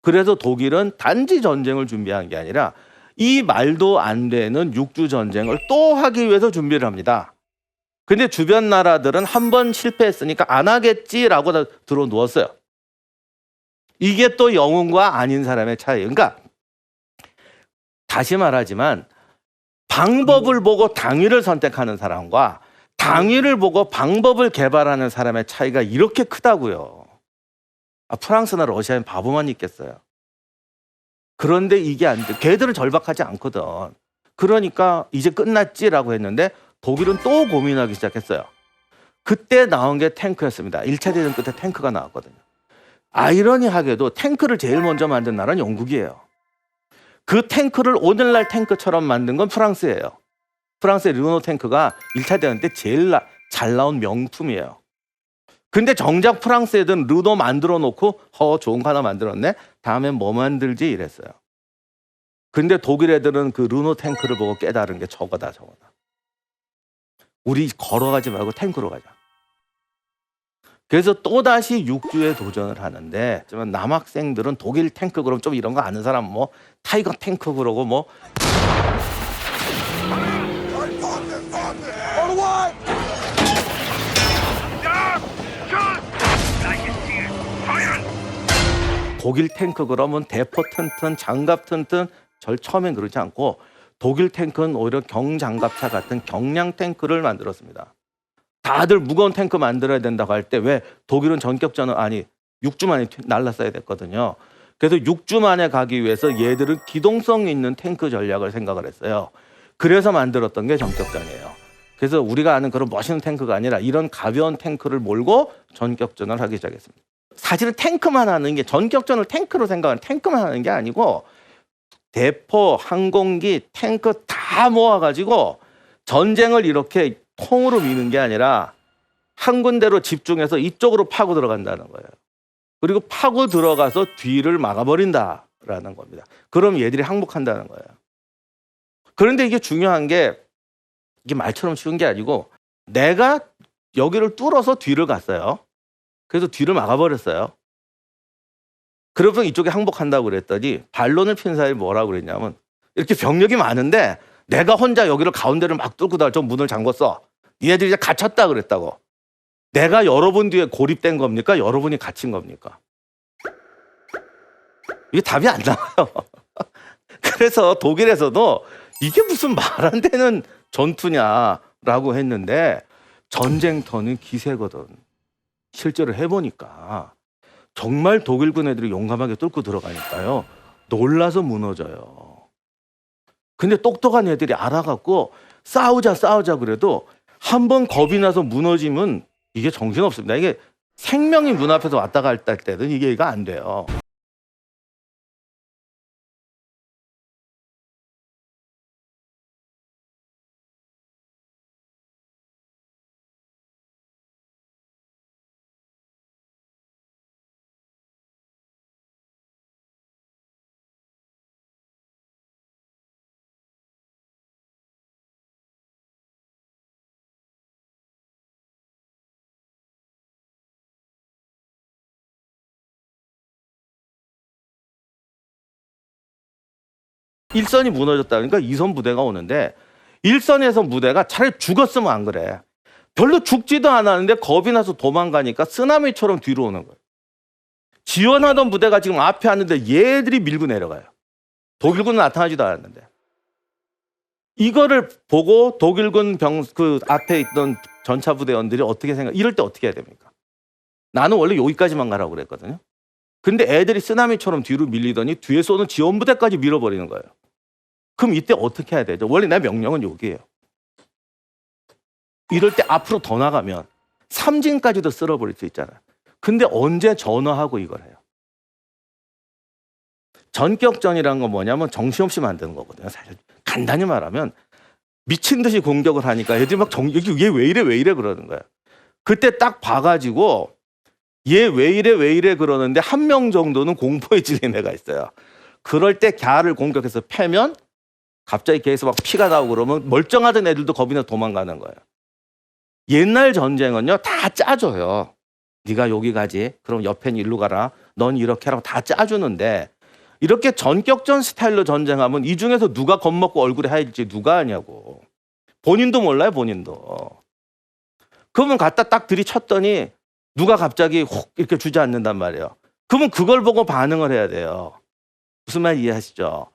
그래서 독일은 단지 전쟁을 준비한 게 아니라 이 말도 안 되는 6주 전쟁을 또 하기 위해서 준비를 합니다. 근데 주변 나라들은 한 번 실패했으니까 안 하겠지라고 다 들어누웠어요. 이게 또 영웅과 아닌 사람의 차이. 그러니까 다시 말하지만 방법을 보고 당위를 선택하는 사람과 당위를 보고 방법을 개발하는 사람의 차이가 이렇게 크다고요. 프랑스나 러시아는 바보만 있겠어요. 그런데 이게 안 돼. 걔들은 절박하지 않거든. 그러니까 이제 끝났지라고 했는데 독일은 또 고민하기 시작했어요. 그때 나온 게 탱크였습니다. 1차 대전 끝에 탱크가 나왔거든요. 아이러니하게도 탱크를 제일 먼저 만든 나라는 영국이에요. 그 탱크를 오늘날 탱크처럼 만든 건 프랑스예요. 프랑스의 르노 탱크가 1차 대전 때 제일 잘 나온 명품이에요. 근데 정작 프랑스 애들은 르노 만들어 놓고 좋은 거 하나 만들었네. 다음엔 뭐 만들지 이랬어요. 근데 독일 애들은 그 르노 탱크를 보고 깨달은 게 저거다. 우리 걸어가지 말고 탱크로 가자. 그래서 또다시 6주에 도전을 하는데 남학생들은 독일 탱크 그럼 좀 이런 거 아는 사람 뭐 타이거 탱크 그러고 뭐 독일 탱크 그러면 대포 튼튼 장갑 튼튼 처음엔 그러지 않고 독일 탱크는 오히려 경장갑차 같은 경량 탱크를 만들었습니다. 다들 무거운 탱크 만들어야 된다고 할 때 왜 독일은 전격전을 6주 만에 날랐어야 됐거든요. 그래서 6주 만에 가기 위해서 얘들은 기동성 있는 탱크 전략을 생각을 했어요. 그래서 만들었던 게 전격전이에요. 그래서 우리가 아는 그런 멋있는 탱크가 아니라 이런 가벼운 탱크를 몰고 전격전을 하기 시작했습니다. 사실은 탱크만 하는 게 전격전을 탱크로 생각하는 탱크만 하는 게 아니고 대포, 항공기, 탱크 다 모아가지고 전쟁을 이렇게 통으로 미는 게 아니라 한 군데로 집중해서 이쪽으로 파고 들어간다는 거예요. 그리고 파고 들어가서 뒤를 막아버린다라는 겁니다. 그럼 얘들이 항복한다는 거예요. 그런데 이게 중요한 게 이게 말처럼 쉬운 게 아니고 내가 여기를 뚫어서 뒤를 갔어요. 그래서 뒤를 막아버렸어요. 그러면 이쪽에 항복한다고 그랬더니 반론을 핀 사람이 뭐라고 그랬냐면 이렇게 병력이 많은데 내가 혼자 여기를 가운데를 막 뚫고 다 저 문을 잠궜어. 얘들이 이제 갇혔다 그랬다고. 내가 여러분 뒤에 고립된 겁니까? 여러분이 갇힌 겁니까? 이게 답이 안 나와요. 그래서 독일에서도 이게 무슨 말 안 되는 전투냐라고 했는데 전쟁터는 기세거든. 실제로 해보니까 정말 독일군 애들이 용감하게 뚫고 들어가니까요. 놀라서 무너져요. 근데 똑똑한 애들이 알아갖고 싸우자 그래도 한 번 겁이 나서 무너지면 이게 정신없습니다. 이게 생명이 문 앞에서 왔다 갔다 할 때는 이게 안 돼요. 일선이 무너졌다 그러니까 2선 부대가 오는데 1선에서 무대가 차라리 죽었으면 안 그래. 별로 죽지도 않았는데 겁이 나서 도망가니까 쓰나미처럼 뒤로 오는 거예요. 지원하던 부대가 지금 앞에 왔는데 얘들이 밀고 내려가요. 독일군은 나타나지도 않았는데. 이거를 보고 독일군 그 앞에 있던 전차 부대원들이 어떻게 이럴 때 어떻게 해야 됩니까? 나는 원래 여기까지만 가라고 그랬거든요. 근데 애들이 쓰나미처럼 뒤로 밀리더니 뒤에 쏘는 지원 부대까지 밀어버리는 거예요. 그럼 이때 어떻게 해야 되죠? 원래 내 명령은 여기예요. 이럴 때 앞으로 더 나가면 삼진까지도 쓸어버릴 수 있잖아요. 근데 언제 전화하고 이걸 해요? 전격전이라는 건 뭐냐면 정신없이 만드는 거거든요. 사실 간단히 말하면 미친 듯이 공격을 하니까 애들이 막 얘 왜 이래 그러는 거예요. 그때 딱 봐가지고 얘 왜 이래 그러는데 한 명 정도는 공포에 질린 애가 있어요. 그럴 때 걔를 공격해서 패면 갑자기 걔에서 막 피가 나오고 그러면 멀쩡하던 애들도 겁이 나서 도망가는 거예요. 옛날 전쟁은요 다 짜줘요. 네가 여기 가지. 그럼 옆에는 일로 가라. 넌 이렇게 하라고 다 짜주는데 이렇게 전격전 스타일로 전쟁하면 이 중에서 누가 겁먹고 얼굴에 하얘질지 누가 아냐고. 본인도 몰라요, 본인도. 그러면 갖다 딱 들이쳤더니 누가 갑자기 훅 이렇게 주저앉는단 말이에요. 그러면 그걸 보고 반응을 해야 돼요. 무슨 말 이해하시죠?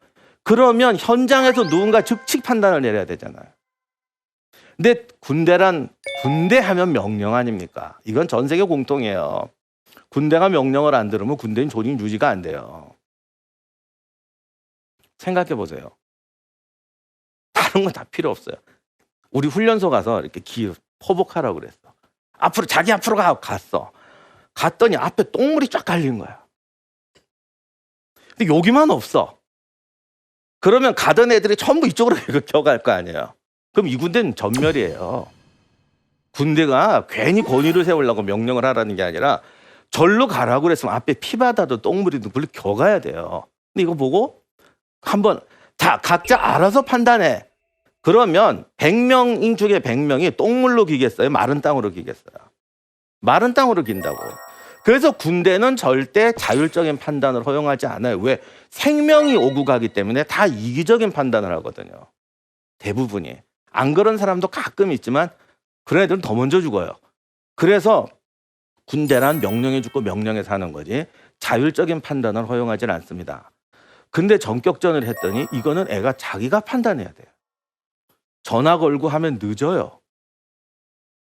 그러면 현장에서 누군가 즉칙 판단을 내려야 되잖아요. 근데 군대 하면 명령 아닙니까? 이건 전 세계 공통이에요. 군대가 명령을 안 들으면 군대는 존임 유지가 안 돼요. 생각해 보세요. 다른 건 다 필요 없어요. 우리 훈련소 가서 이렇게 포복하라고 그랬어. 자기 앞으로 갔어. 갔더니 앞에 똥물이 쫙 갈린 거야. 근데 여기만 없어. 그러면 가던 애들이 전부 이쪽으로 겨갈 거 아니에요. 그럼 이 군대는 전멸이에요. 군대가 괜히 권위를 세우려고 명령을 하라는 게 아니라 절로 가라고 그랬으면 앞에 피바다도 똥물이든 그걸로 겨가야 돼요. 근데 이거 보고 한번 각자 알아서 판단해. 그러면 100명 중에 100명이 똥물로 기겠어요? 마른 땅으로 기겠어요? 마른 땅으로 긴다고. 그래서 군대는 절대 자율적인 판단을 허용하지 않아요. 왜? 생명이 오고 가기 때문에 다 이기적인 판단을 하거든요. 대부분이. 안 그런 사람도 가끔 있지만 그런 애들은 더 먼저 죽어요. 그래서 군대란 명령해 죽고 명령해 사는 거지 자율적인 판단을 허용하지는 않습니다. 근데 전격전을 했더니 이거는 애가 자기가 판단해야 돼요. 전화 걸고 하면 늦어요.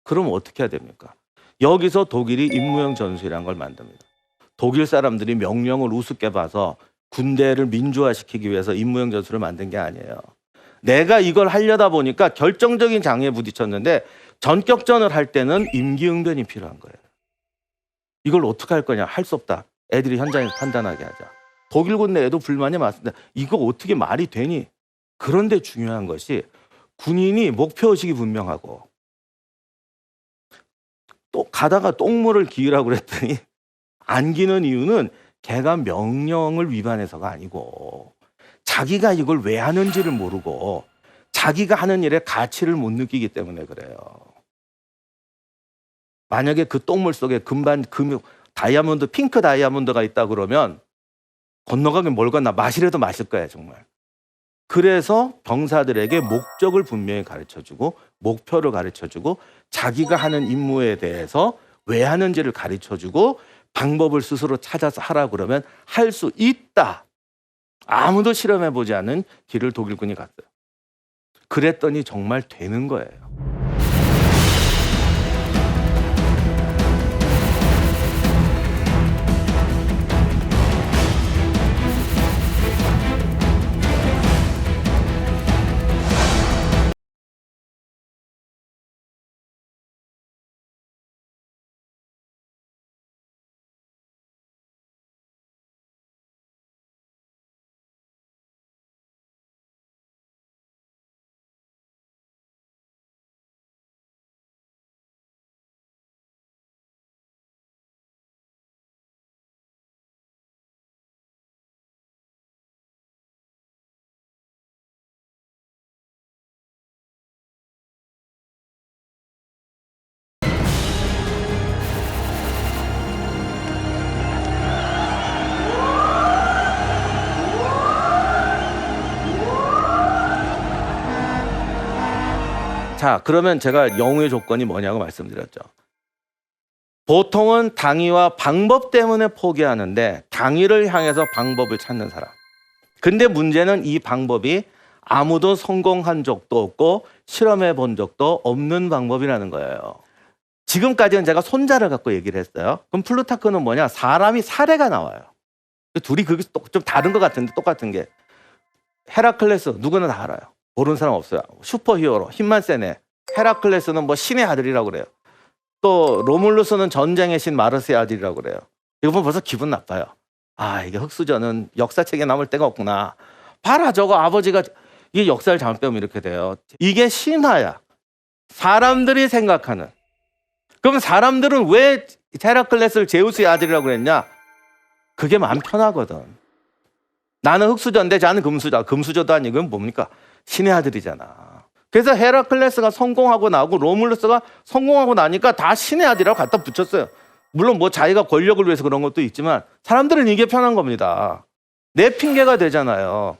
그럼 어떻게 해야 됩니까? 여기서 독일이 임무형 전술이라는 걸 만듭니다. 독일 사람들이 명령을 우습게 봐서 군대를 민주화시키기 위해서 임무형 전술을 만든 게 아니에요. 내가 이걸 하려다 보니까 결정적인 장애에 부딪혔는데 전격전을 할 때는 임기응변이 필요한 거예요. 이걸 어떻게 할 거냐? 할 수 없다. 애들이 현장에서 판단하게 하자. 독일 군 내에도 불만이 많습니다. 이거 어떻게 말이 되니? 그런데 중요한 것이 군인이 목표의식이 분명하고 또 가다가 똥물을 기으라고 그랬더니 안 기는 이유는 걔가 명령을 위반해서가 아니고 자기가 이걸 왜 하는지를 모르고 자기가 하는 일의 가치를 못 느끼기 때문에 그래요. 만약에 그 똥물 속에 다이아몬드, 핑크 다이아몬드가 있다 그러면 건너가긴 뭘 건너 마시래도 마실 거야 정말. 그래서 병사들에게 목적을 분명히 가르쳐주고 목표를 가르쳐주고 자기가 하는 임무에 대해서 왜 하는지를 가르쳐주고 방법을 스스로 찾아서 하라 그러면 할 수 있다. 아무도 실험해보지 않은 길을 독일군이 갔어요. 그랬더니 정말 되는 거예요. 자, 그러면 제가 영우의 조건이 뭐냐고 말씀드렸죠. 보통은 당위와 방법 때문에 포기하는데 당위를 향해서 방법을 찾는 사람. 근데 문제는 이 방법이 아무도 성공한 적도 없고 실험해 본 적도 없는 방법이라는 거예요. 지금까지는 제가 손자를 갖고 얘기를 했어요. 그럼 플루타크는 뭐냐? 사람이 사례가 나와요. 둘이 그게 좀 다른 것 같은데 똑같은 게. 헤라클레스 누구나 다 알아요. 모르는 사람 없어요. 슈퍼히어로 힘만 세네. 헤라클레스는 뭐 신의 아들이라고 그래요. 또 로물루스는 전쟁의 신 마르스의 아들이라고 그래요. 이거 보면 벌써 기분 나빠요. 아, 이게 흑수저는 역사책에 남을 데가 없구나. 봐라, 저거 아버지가 이게 역사를 잘못 배우면 이렇게 돼요. 이게 신화야. 사람들이 생각하는. 그럼 사람들은 왜 헤라클레스를 제우스의 아들이라고 그랬냐? 그게 마음 편하거든. 나는 흑수저인데 자는 금수저. 금수저도 아니고 그건 뭡니까? 신의 아들이잖아. 그래서 헤라클레스가 성공하고 나고 로물루스가 성공하고 나니까 다 신의 아들이라고 갖다 붙였어요. 물론 뭐 자기가 권력을 위해서 그런 것도 있지만 사람들은 이게 편한 겁니다. 내 핑계가 되잖아요.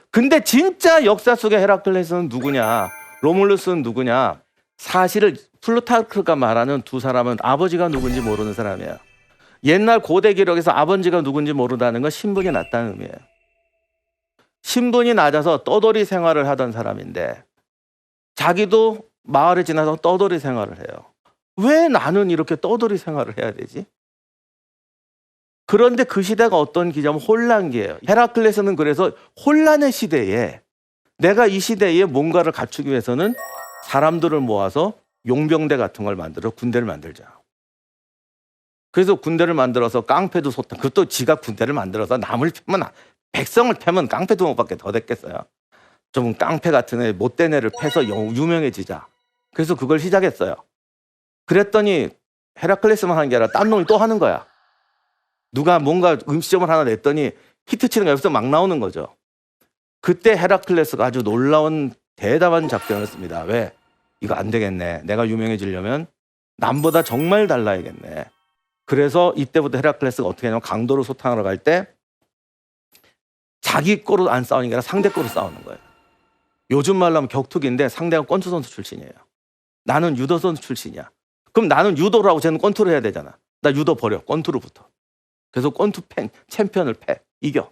근데 진짜 역사 속의 헤라클레스는 누구냐? 로물루스는 누구냐? 사실을 플루타르크가 말하는 두 사람은 아버지가 누군지 모르는 사람이에요. 옛날 고대 기록에서 아버지가 누군지 모른다는 건 신분이 낮다는 의미예요. 신분이 낮아서 떠돌이 생활을 하던 사람인데 자기도 마을에 지나서 떠돌이 생활을 해요. 왜 나는 이렇게 떠돌이 생활을 해야 되지? 그런데 그 시대가 어떤 기냐면 혼란기예요. 헤라클레스는 그래서 혼란의 시대에 내가 이 시대에 뭔가를 갖추기 위해서는 사람들을 모아서 용병대 같은 걸 만들어 군대를 만들자. 그래서 군대를 만들어서 깡패도 소탕. 그것도 지가 군대를 만들어서 남을 패면 백성을 패면 깡패 두목밖에 더 됐겠어요. 좀 깡패 같은 애 못된 애를 패서 유명해지자. 그래서 그걸 시작했어요. 그랬더니 헤라클레스만 하는 게 아니라 딴 놈이 또 하는 거야. 누가 뭔가 음식점을 하나 냈더니 히트치는 게 여기서 막 나오는 거죠. 그때 헤라클레스가 아주 놀라운 대담한 작전을 씁니다. 왜? 이거 안 되겠네. 내가 유명해지려면 남보다 정말 달라야겠네. 그래서 이때부터 헤라클레스가 어떻게 하냐면 강도로 소탕하러 갈 때 자기 거로 안 싸우는 게 아니라 상대 거로 싸우는 거예요. 요즘 말로 하면 격투기인데 상대가 권투 선수 출신이에요. 나는 유도 선수 출신이야. 그럼 나는 유도를 하고 쟤는 권투를 해야 되잖아. 나 유도 버려. 권투로 붙어. 그래서 권투 챔피언을 이겨.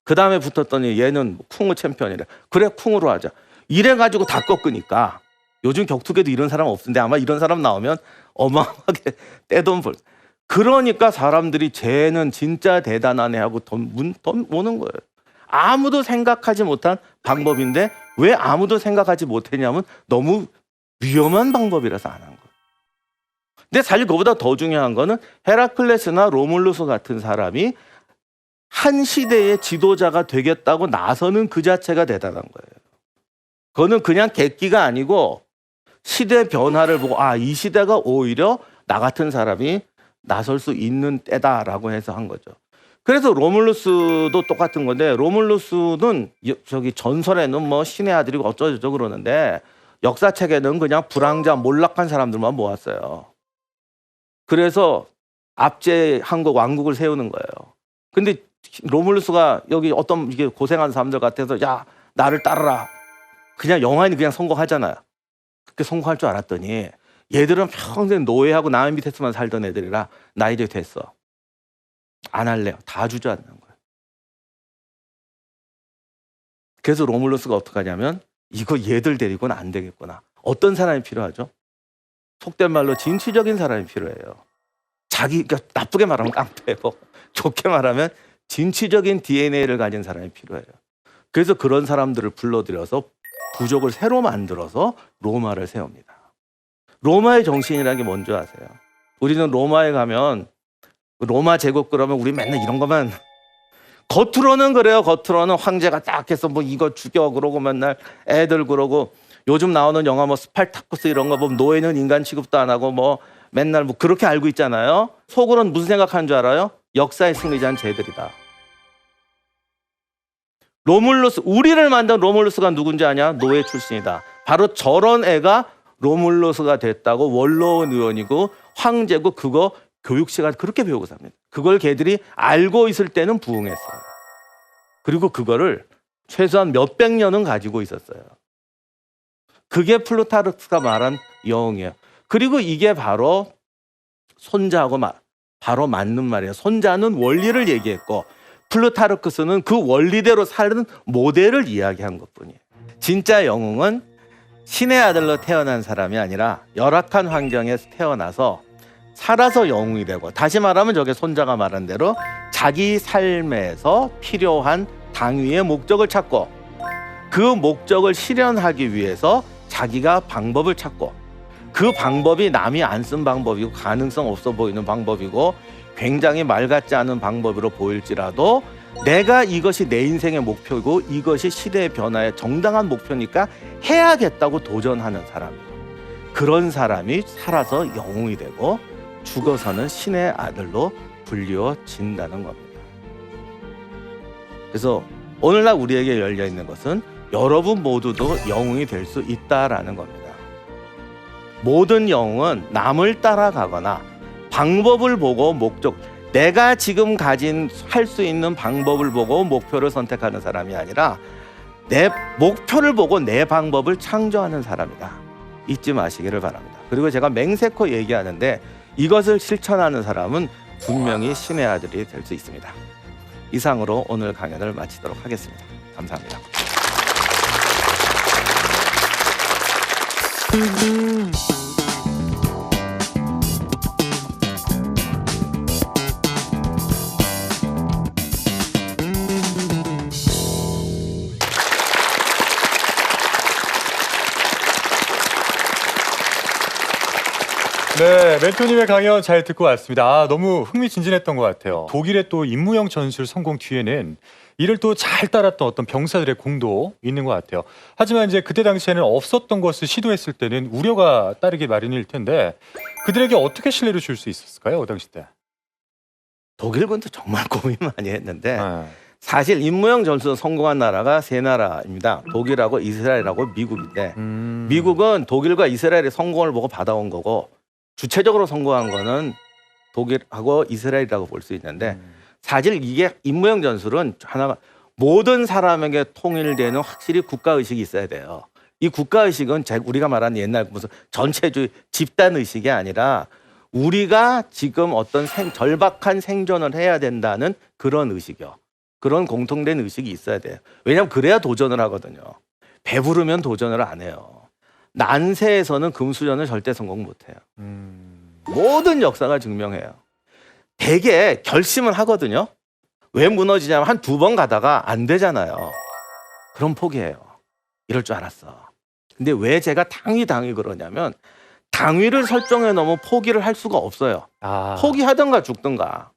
그 다음에 붙었더니 얘는 쿵우 챔피언이래. 그래 쿵우로 하자. 이래가지고 다 꺾으니까 요즘 격투계도 이런 사람 없는데 아마 이런 사람 나오면 어마어마하게 떼돈 벌. 그러니까 사람들이 쟤는 진짜 대단하네 하고 돈 모는 거예요. 아무도 생각하지 못한 방법인데 왜 아무도 생각하지 못했냐면 너무 위험한 방법이라서 안 한 거예요. 근데 사실 그보다 더 중요한 거는 헤라클레스나 로물루스 같은 사람이 한 시대의 지도자가 되겠다고 나서는 그 자체가 대단한 거예요. 그거는 그냥 객기가 아니고 시대 변화를 보고 이 시대가 오히려 나 같은 사람이 나설 수 있는 때다라고 해서 한 거죠. 그래서 로물루스도 똑같은 건데 로물루스는 저기 전설에는 뭐 신의 아들이고 어쩌고저쩌고 그러는데 역사책에는 그냥 불황자 몰락한 사람들만 모았어요. 그래서 압제 한국 왕국을 세우는 거예요. 근데 로물루스가 여기 어떤 이게 고생한 사람들 같아서 야 나를 따르라. 그냥 영화에는 그냥 성공하잖아요. 그렇게 성공할 줄 알았더니 얘들은 평생 노예하고 남 밑에서만 살던 애들이라 나 이제 됐어. 안 할래요. 다 주저앉는 거예요. 그래서 로물루스가 어떻게 하냐면 이거 얘들 데리고는 안 되겠구나. 어떤 사람이 필요하죠? 속된 말로 진취적인 사람이 필요해요. 그러니까 나쁘게 말하면 깡패고 좋게 말하면 진취적인 DNA를 가진 사람이 필요해요. 그래서 그런 사람들을 불러들여서 부족을 새로 만들어서 로마를 세웁니다. 로마의 정신이라는 게 뭔지 아세요? 우리는 로마에 가면 로마 제국 그러면 우리 맨날 이런 것만 겉으로는 그래요. 겉으로는 황제가 딱 해서 뭐 이거 죽여 그러고 맨날 애들 그러고 요즘 나오는 영화 뭐 스팔타쿠스 이런 거 보면 노예는 인간 취급도 안 하고 뭐 맨날 뭐 그렇게 알고 있잖아요. 속으로는 무슨 생각하는 줄 알아요? 역사의 승리자는 쟤들이다. 로물루스, 우리를 만든 로물루스가 누군지 아냐? 노예 출신이다. 바로 저런 애가 로물루스가 됐다고 원로원 의원이고 황제고 그거 교육 시간 그렇게 배우고 삽니다. 그걸 걔들이 알고 있을 때는 부응했어요. 그리고 그거를 최소한 몇백 년은 가지고 있었어요. 그게 플루타르크가 말한 영웅이에요. 그리고 이게 바로 손자하고 바로 맞는 말이에요. 손자는 원리를 얘기했고 플루타르크스는 그 원리대로 사는 모델을 이야기한 것뿐이에요. 진짜 영웅은 신의 아들로 태어난 사람이 아니라 열악한 환경에서 태어나서 살아서 영웅이 되고 다시 말하면 저게 손자가 말한 대로 자기 삶에서 필요한 당위의 목적을 찾고 그 목적을 실현하기 위해서 자기가 방법을 찾고 그 방법이 남이 안 쓴 방법이고 가능성 없어 보이는 방법이고 굉장히 말 같지 않은 방법으로 보일지라도 내가 이것이 내 인생의 목표이고 이것이 시대의 변화의 정당한 목표니까 해야겠다고 도전하는 사람이에요. 그런 사람이 살아서 영웅이 되고 죽어서는 신의 아들로 불리워진다는 겁니다. 그래서 오늘날 우리에게 열려있는 것은 여러분 모두도 영웅이 될 수 있다라는 겁니다. 모든 영웅은 남을 따라가거나 방법을 보고 내가 지금 가진 할 수 있는 방법을 보고 목표를 선택하는 사람이 아니라 내 목표를 보고 내 방법을 창조하는 사람이다. 잊지 마시기를 바랍니다. 그리고 제가 맹세코 얘기하는데 이것을 실천하는 사람은 분명히 신의 아들이 될 수 있습니다. 이상으로 오늘 강연을 마치도록 하겠습니다. 감사합니다. 네, 멘토님의 강연 잘 듣고 왔습니다. 너무 흥미진진했던 것 같아요. 독일의 또 임무영 전술 성공 뒤에는 이를 또 잘 따랐던 어떤 병사들의 공도 있는 것 같아요. 하지만 이제 그때 당시에는 없었던 것을 시도했을 때는 우려가 따르기 마련일 텐데 그들에게 어떻게 신뢰를 줄 수 있었을까요? 그 당시 때. 독일군도 정말 고민 많이 했는데 사실 임무영 전술 성공한 나라가 세 나라입니다. 독일하고 이스라엘하고 미국인데 미국은 독일과 이스라엘의 성공을 보고 받아온 거고 주체적으로 성공한 거는 독일하고 이스라엘이라고 볼 수 있는데 사실 이게 임무영 전술은 하나가 모든 사람에게 통일되는 확실히 국가의식이 있어야 돼요. 이 국가의식은 우리가 말하는 옛날 무슨 전체주의 집단의식이 아니라 우리가 지금 어떤 절박한 생존을 해야 된다는 그런 의식이요. 그런 공통된 의식이 있어야 돼요. 왜냐하면 그래야 도전을 하거든요. 배부르면 도전을 안 해요. 난세에서는 금수저는 절대 성공 못 해요. 모든 역사가 증명해요. 되게 결심을 하거든요. 왜 무너지냐면 한 2번 가다가 안 되잖아요. 그럼 포기해요. 이럴 줄 알았어. 근데 왜 제가 당위 그러냐면 당위를 설정해 놓으면 포기를 할 수가 없어요. 포기하든가 죽든가.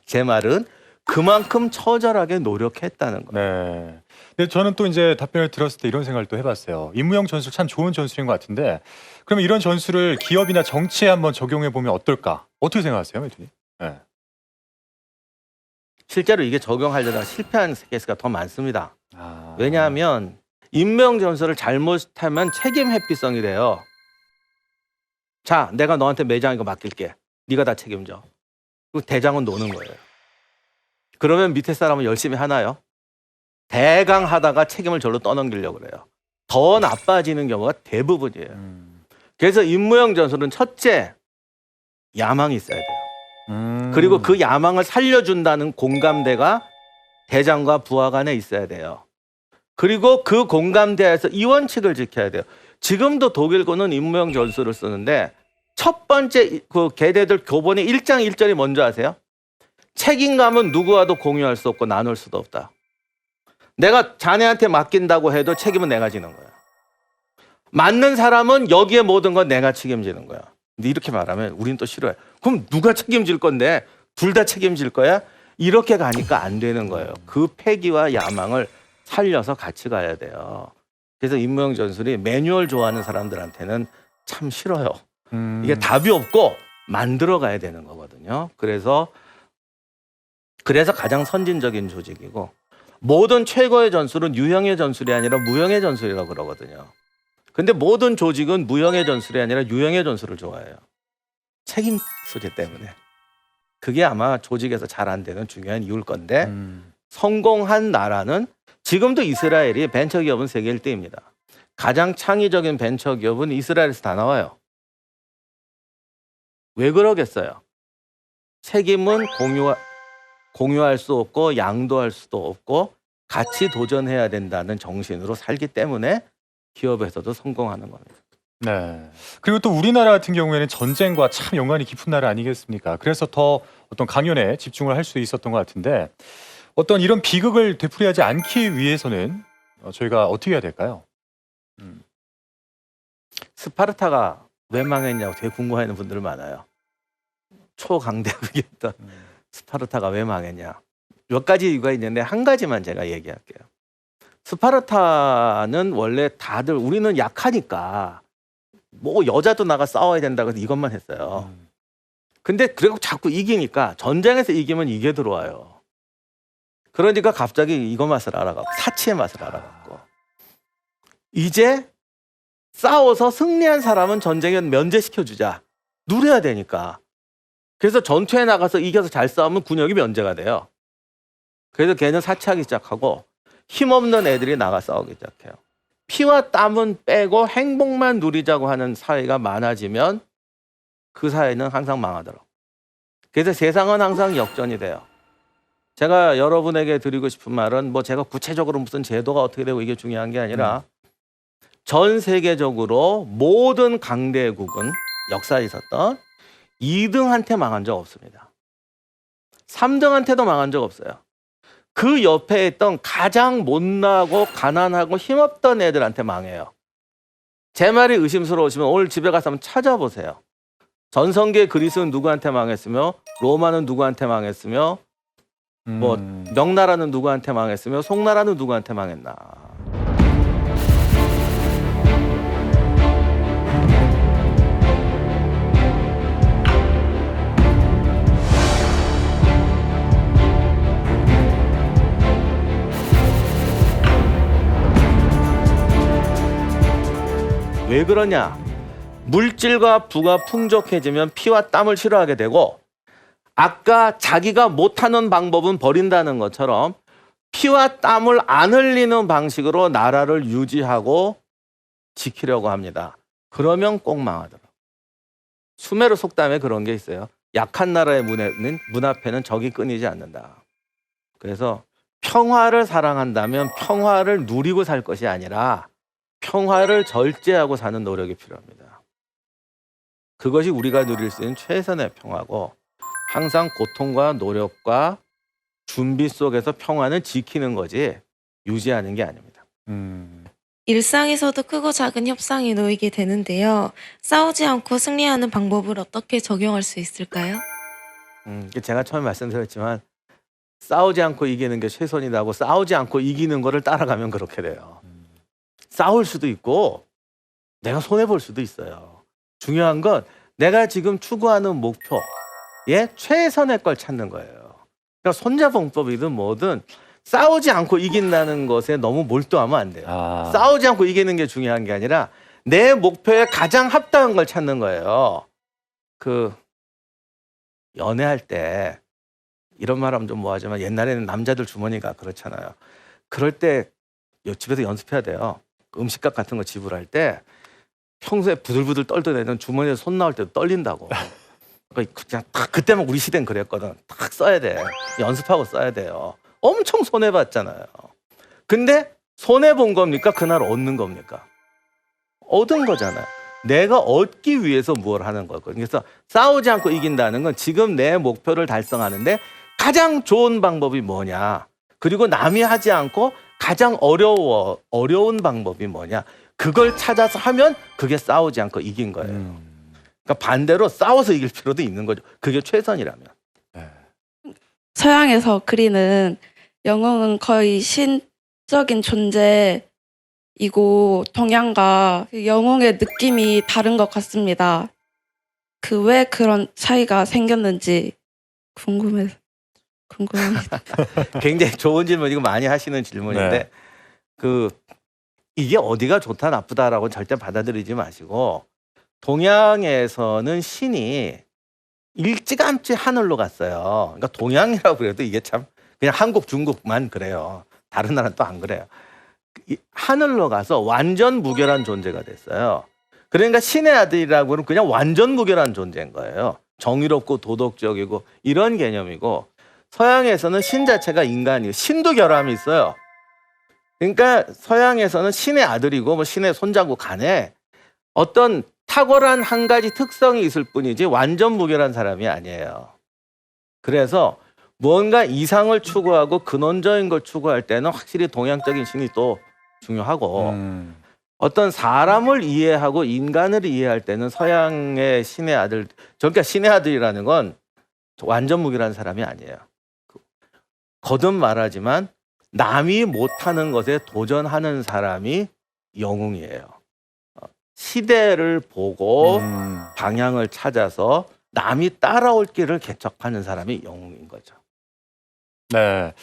제 말은 그만큼 처절하게 노력했다는 거예요. 네. 근데 저는 또 이제 답변을 들었을 때 이런 생각을 또 해봤어요. 임무영 전술 참 좋은 전술인 것 같은데, 그러면 이런 전술을 기업이나 정치에 한번 적용해 보면 어떨까? 어떻게 생각하세요, 매튜님? 네. 실제로 이게 적용하려다가 실패한 케이스가 더 많습니다. 왜냐하면 임무영 전술을 잘못하면 책임 회피성이 돼요. 자, 내가 너한테 매장 이거 맡길게. 네가 다 책임져. 그리고 대장은 노는 거예요. 그러면 밑에 사람은 열심히 하나요? 대강 하다가 책임을 절로 떠넘기려고 그래요. 더 나빠지는 경우가 대부분이에요. 그래서 임무영 전술은 첫째, 야망이 있어야 돼요. 그리고 그 야망을 살려준다는 공감대가 대장과 부하 간에 있어야 돼요. 그리고 그 공감대에서 이 원칙을 지켜야 돼요. 지금도 독일군은 임무영 전술을 쓰는데 첫 번째 그 개대들 교본의 1장 1절이 뭔지 아세요? 책임감은 누구와도 공유할 수 없고 나눌 수도 없다. 내가 자네한테 맡긴다고 해도 책임은 내가 지는 거야. 맞는 사람은 여기에 모든 건 내가 책임지는 거야. 근데 이렇게 말하면 우린 또 싫어해. 그럼 누가 책임질 건데? 둘 다 책임질 거야? 이렇게 가니까 안 되는 거예요. 그 패기와 야망을 살려서 같이 가야 돼요. 그래서 임무영 전술이 매뉴얼 좋아하는 사람들한테는 참 싫어요. 이게 답이 없고 만들어 가야 되는 거거든요. 그래서 가장 선진적인 조직이고, 모든 최고의 전술은 유형의 전술이 아니라 무형의 전술이라고 그러거든요. 근데 모든 조직은 무형의 전술이 아니라 유형의 전술을 좋아해요. 책임 소재 때문에. 그게 아마 조직에서 잘 안 되는 중요한 이유일 건데, 성공한 나라는 지금도 이스라엘이 벤처기업은 세계 1등입니다. 가장 창의적인 벤처기업은 이스라엘에서 다 나와요. 왜 그러겠어요? 책임은 공유할 수 없고 양도할 수도 없고 같이 도전해야 된다는 정신으로 살기 때문에 기업에서도 성공하는 겁니다. 네. 그리고 또 우리나라 같은 경우에는 전쟁과 참 연관이 깊은 나라 아니겠습니까? 그래서 더 어떤 강연에 집중을 할 수 있었던 것 같은데, 어떤 이런 비극을 되풀이하지 않기 위해서는 저희가 어떻게 해야 될까요? 스파르타가 왜 망했냐고 되게 궁금해하는 분들 많아요. 초강대국이었던 스파르타가 왜 망했냐. 몇 가지 이유가 있는데 한 가지만 제가 얘기할게요. 스파르타는 원래 다들 우리는 약하니까 뭐 여자도 나가 싸워야 된다고 해서 이것만 했어요. 근데 그리고 자꾸 이기니까, 전쟁에서 이기면 이게 들어와요. 그러니까 갑자기 이거 맛을 알아가고 사치의 맛을 알아갔고, 이제 싸워서 승리한 사람은 전쟁에 면제시켜주자. 누려야 되니까. 그래서 전투에 나가서 이겨서 잘 싸우면 군역이 면제가 돼요. 그래서 걔는 사치하기 시작하고 힘없는 애들이 나가 싸우기 시작해요. 피와 땀은 빼고 행복만 누리자고 하는 사회가 많아지면 그 사회는 항상 망하더라고요. 그래서 세상은 항상 역전이 돼요. 제가 여러분에게 드리고 싶은 말은 뭐 제가 구체적으로 무슨 제도가 어떻게 되고 이게 중요한 게 아니라 전 세계적으로 모든 강대국은 역사에 있었던 2등한테 망한 적 없습니다. 3등한테도 망한 적 없어요. 그 옆에 있던 가장 못나고 가난하고 힘없던 애들한테 망해요. 제 말이 의심스러우시면 오늘 집에 가서 한번 찾아보세요. 전성기의 그리스는 누구한테 망했으며, 로마는 누구한테 망했으며, 뭐 명나라는 누구한테 망했으며, 송나라는 누구한테 망했나. 왜 그러냐? 물질과 부가 풍족해지면 피와 땀을 싫어하게 되고, 아까 자기가 못하는 방법은 버린다는 것처럼 피와 땀을 안 흘리는 방식으로 나라를 유지하고 지키려고 합니다. 그러면 꼭 망하더라고요. 수메르 속담에 그런 게 있어요. 약한 나라의 문 앞에는 적이 끊이지 않는다. 그래서 평화를 사랑한다면 평화를 누리고 살 것이 아니라 평화를 절제하고 사는 노력이 필요합니다. 그것이 우리가 누릴 수 있는 최선의 평화고 항상 고통과 노력과 준비 속에서 평화는 지키는 거지 유지하는 게 아닙니다. 일상에서도 크고 작은 협상이 놓이게 되는데요. 싸우지 않고 승리하는 방법을 어떻게 적용할 수 있을까요? 제가 처음에 말씀드렸지만 싸우지 않고 이기는 게 최선이라고 싸우지 않고 이기는 거를 따라가면 그렇게 돼요. 싸울 수도 있고 내가 손해볼 수도 있어요. 중요한 건 내가 지금 추구하는 목표에 최선의 걸 찾는 거예요. 그러니까 손자봉법이든 뭐든 싸우지 않고 이긴다는 것에 너무 몰두하면 안 돼요. 싸우지 않고 이기는 게 중요한 게 아니라 내 목표에 가장 합당한 걸 찾는 거예요. 그 연애할 때 이런 말하면 좀 뭐하지만 옛날에는 남자들 주머니가 그렇잖아요. 그럴 때 집에서 연습해야 돼요. 음식값 같은 거 지불할 때 평소에 부들부들 떨던 애는 주머니에 손 나올 때도 떨린다고. 그러니까 그냥 딱 그때만 우리 시대는 그랬거든. 딱 써야 돼. 연습하고 써야 돼요. 엄청 손해봤잖아요. 근데 손해본 겁니까? 그날 얻는 겁니까? 얻은 거잖아요. 내가 얻기 위해서 뭘 하는 거거든요. 그래서 싸우지 않고 이긴다는 건 지금 내 목표를 달성하는데 가장 좋은 방법이 뭐냐. 그리고 남이 하지 않고 가장 어려운 방법이 뭐냐. 그걸 찾아서 하면 그게 싸우지 않고 이긴 거예요. 그러니까 반대로 싸워서 이길 필요도 있는 거죠. 그게 최선이라면. 서양에서 그리는 영웅은 거의 신적인 존재이고 동양과 영웅의 느낌이 다른 것 같습니다. 그 왜 그런 차이가 생겼는지 궁금합니다. 굉장히 좋은 질문이고 많이 하시는 질문인데 이게 어디가 좋다 나쁘다라고 절대 받아들이지 마시고 동양에서는 신이 일찌감치 하늘로 갔어요. 그러니까 동양이라고 그래도 이게 참 그냥 한국, 중국만 그래요. 다른 나라는 또 안 그래요. 하늘로 가서 완전 무결한 존재가 됐어요. 그러니까 신의 아들이라고 하면 그냥 완전 무결한 존재인 거예요. 정의롭고 도덕적이고 이런 개념이고 서양에서는 신 자체가 인간이에요. 신도 결함이 있어요. 그러니까 서양에서는 신의 아들이고 뭐 신의 손자고 간에 어떤 탁월한 한 가지 특성이 있을 뿐이지 완전 무결한 사람이 아니에요. 그래서 무언가 이상을 추구하고 근원적인 걸 추구할 때는 확실히 동양적인 신이 또 중요하고 어떤 사람을 이해하고 인간을 이해할 때는 서양의 신의 아들, 그러니까 신의 아들이라는 건 완전 무결한 사람이 아니에요. 거듭 말하지만 남이 못하는 것에 도전하는 사람이 영웅이에요. 시대를 보고 방향을 찾아서 남이 따라올 길을 개척하는 사람이 영웅인 거죠. 네.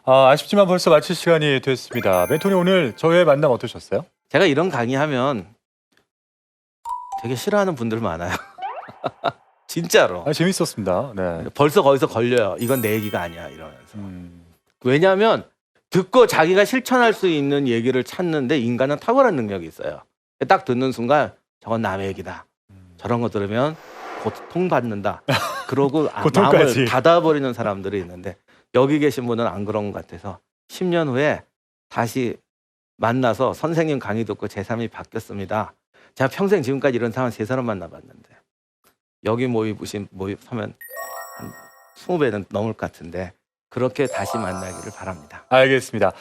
아쉽지만 벌써 마칠 시간이 됐습니다. 멘토님 오늘 저의 만남 어떠셨어요? 제가 이런 강의하면 되게 싫어하는 분들 많아요. 진짜로. 재밌었습니다. 네. 벌써 거기서 걸려요. 이건 내 얘기가 아니야 이러면서. 왜냐하면 듣고 자기가 실천할 수 있는 얘기를 찾는데 인간은 탁월한 능력이 있어요. 딱 듣는 순간 저건 남의 얘기다. 저런 거 들으면 고통받는다. 그러고 마음을 닫아버리는 사람들이 있는데 여기 계신 분은 안 그런 것 같아서 10년 후에 다시 만나서 선생님 강의 듣고 제 삶이 바뀌었습니다. 제가 평생 지금까지 이런 사람 3사람 만나봤는데 여기 모이면 한 20배는 넘을 것 같은데 그렇게 다시 만나기를 바랍니다. 알겠습니다.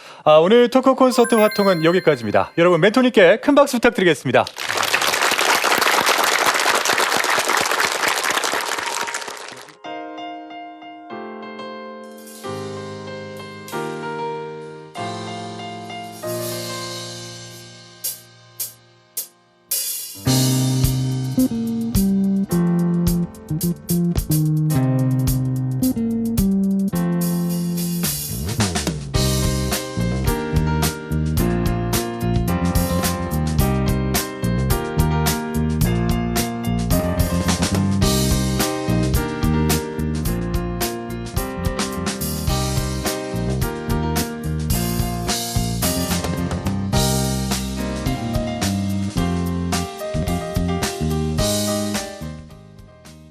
오늘 토크 콘서트 활동은 여기까지입니다. 여러분 멘토님께 큰 박수 부탁드리겠습니다.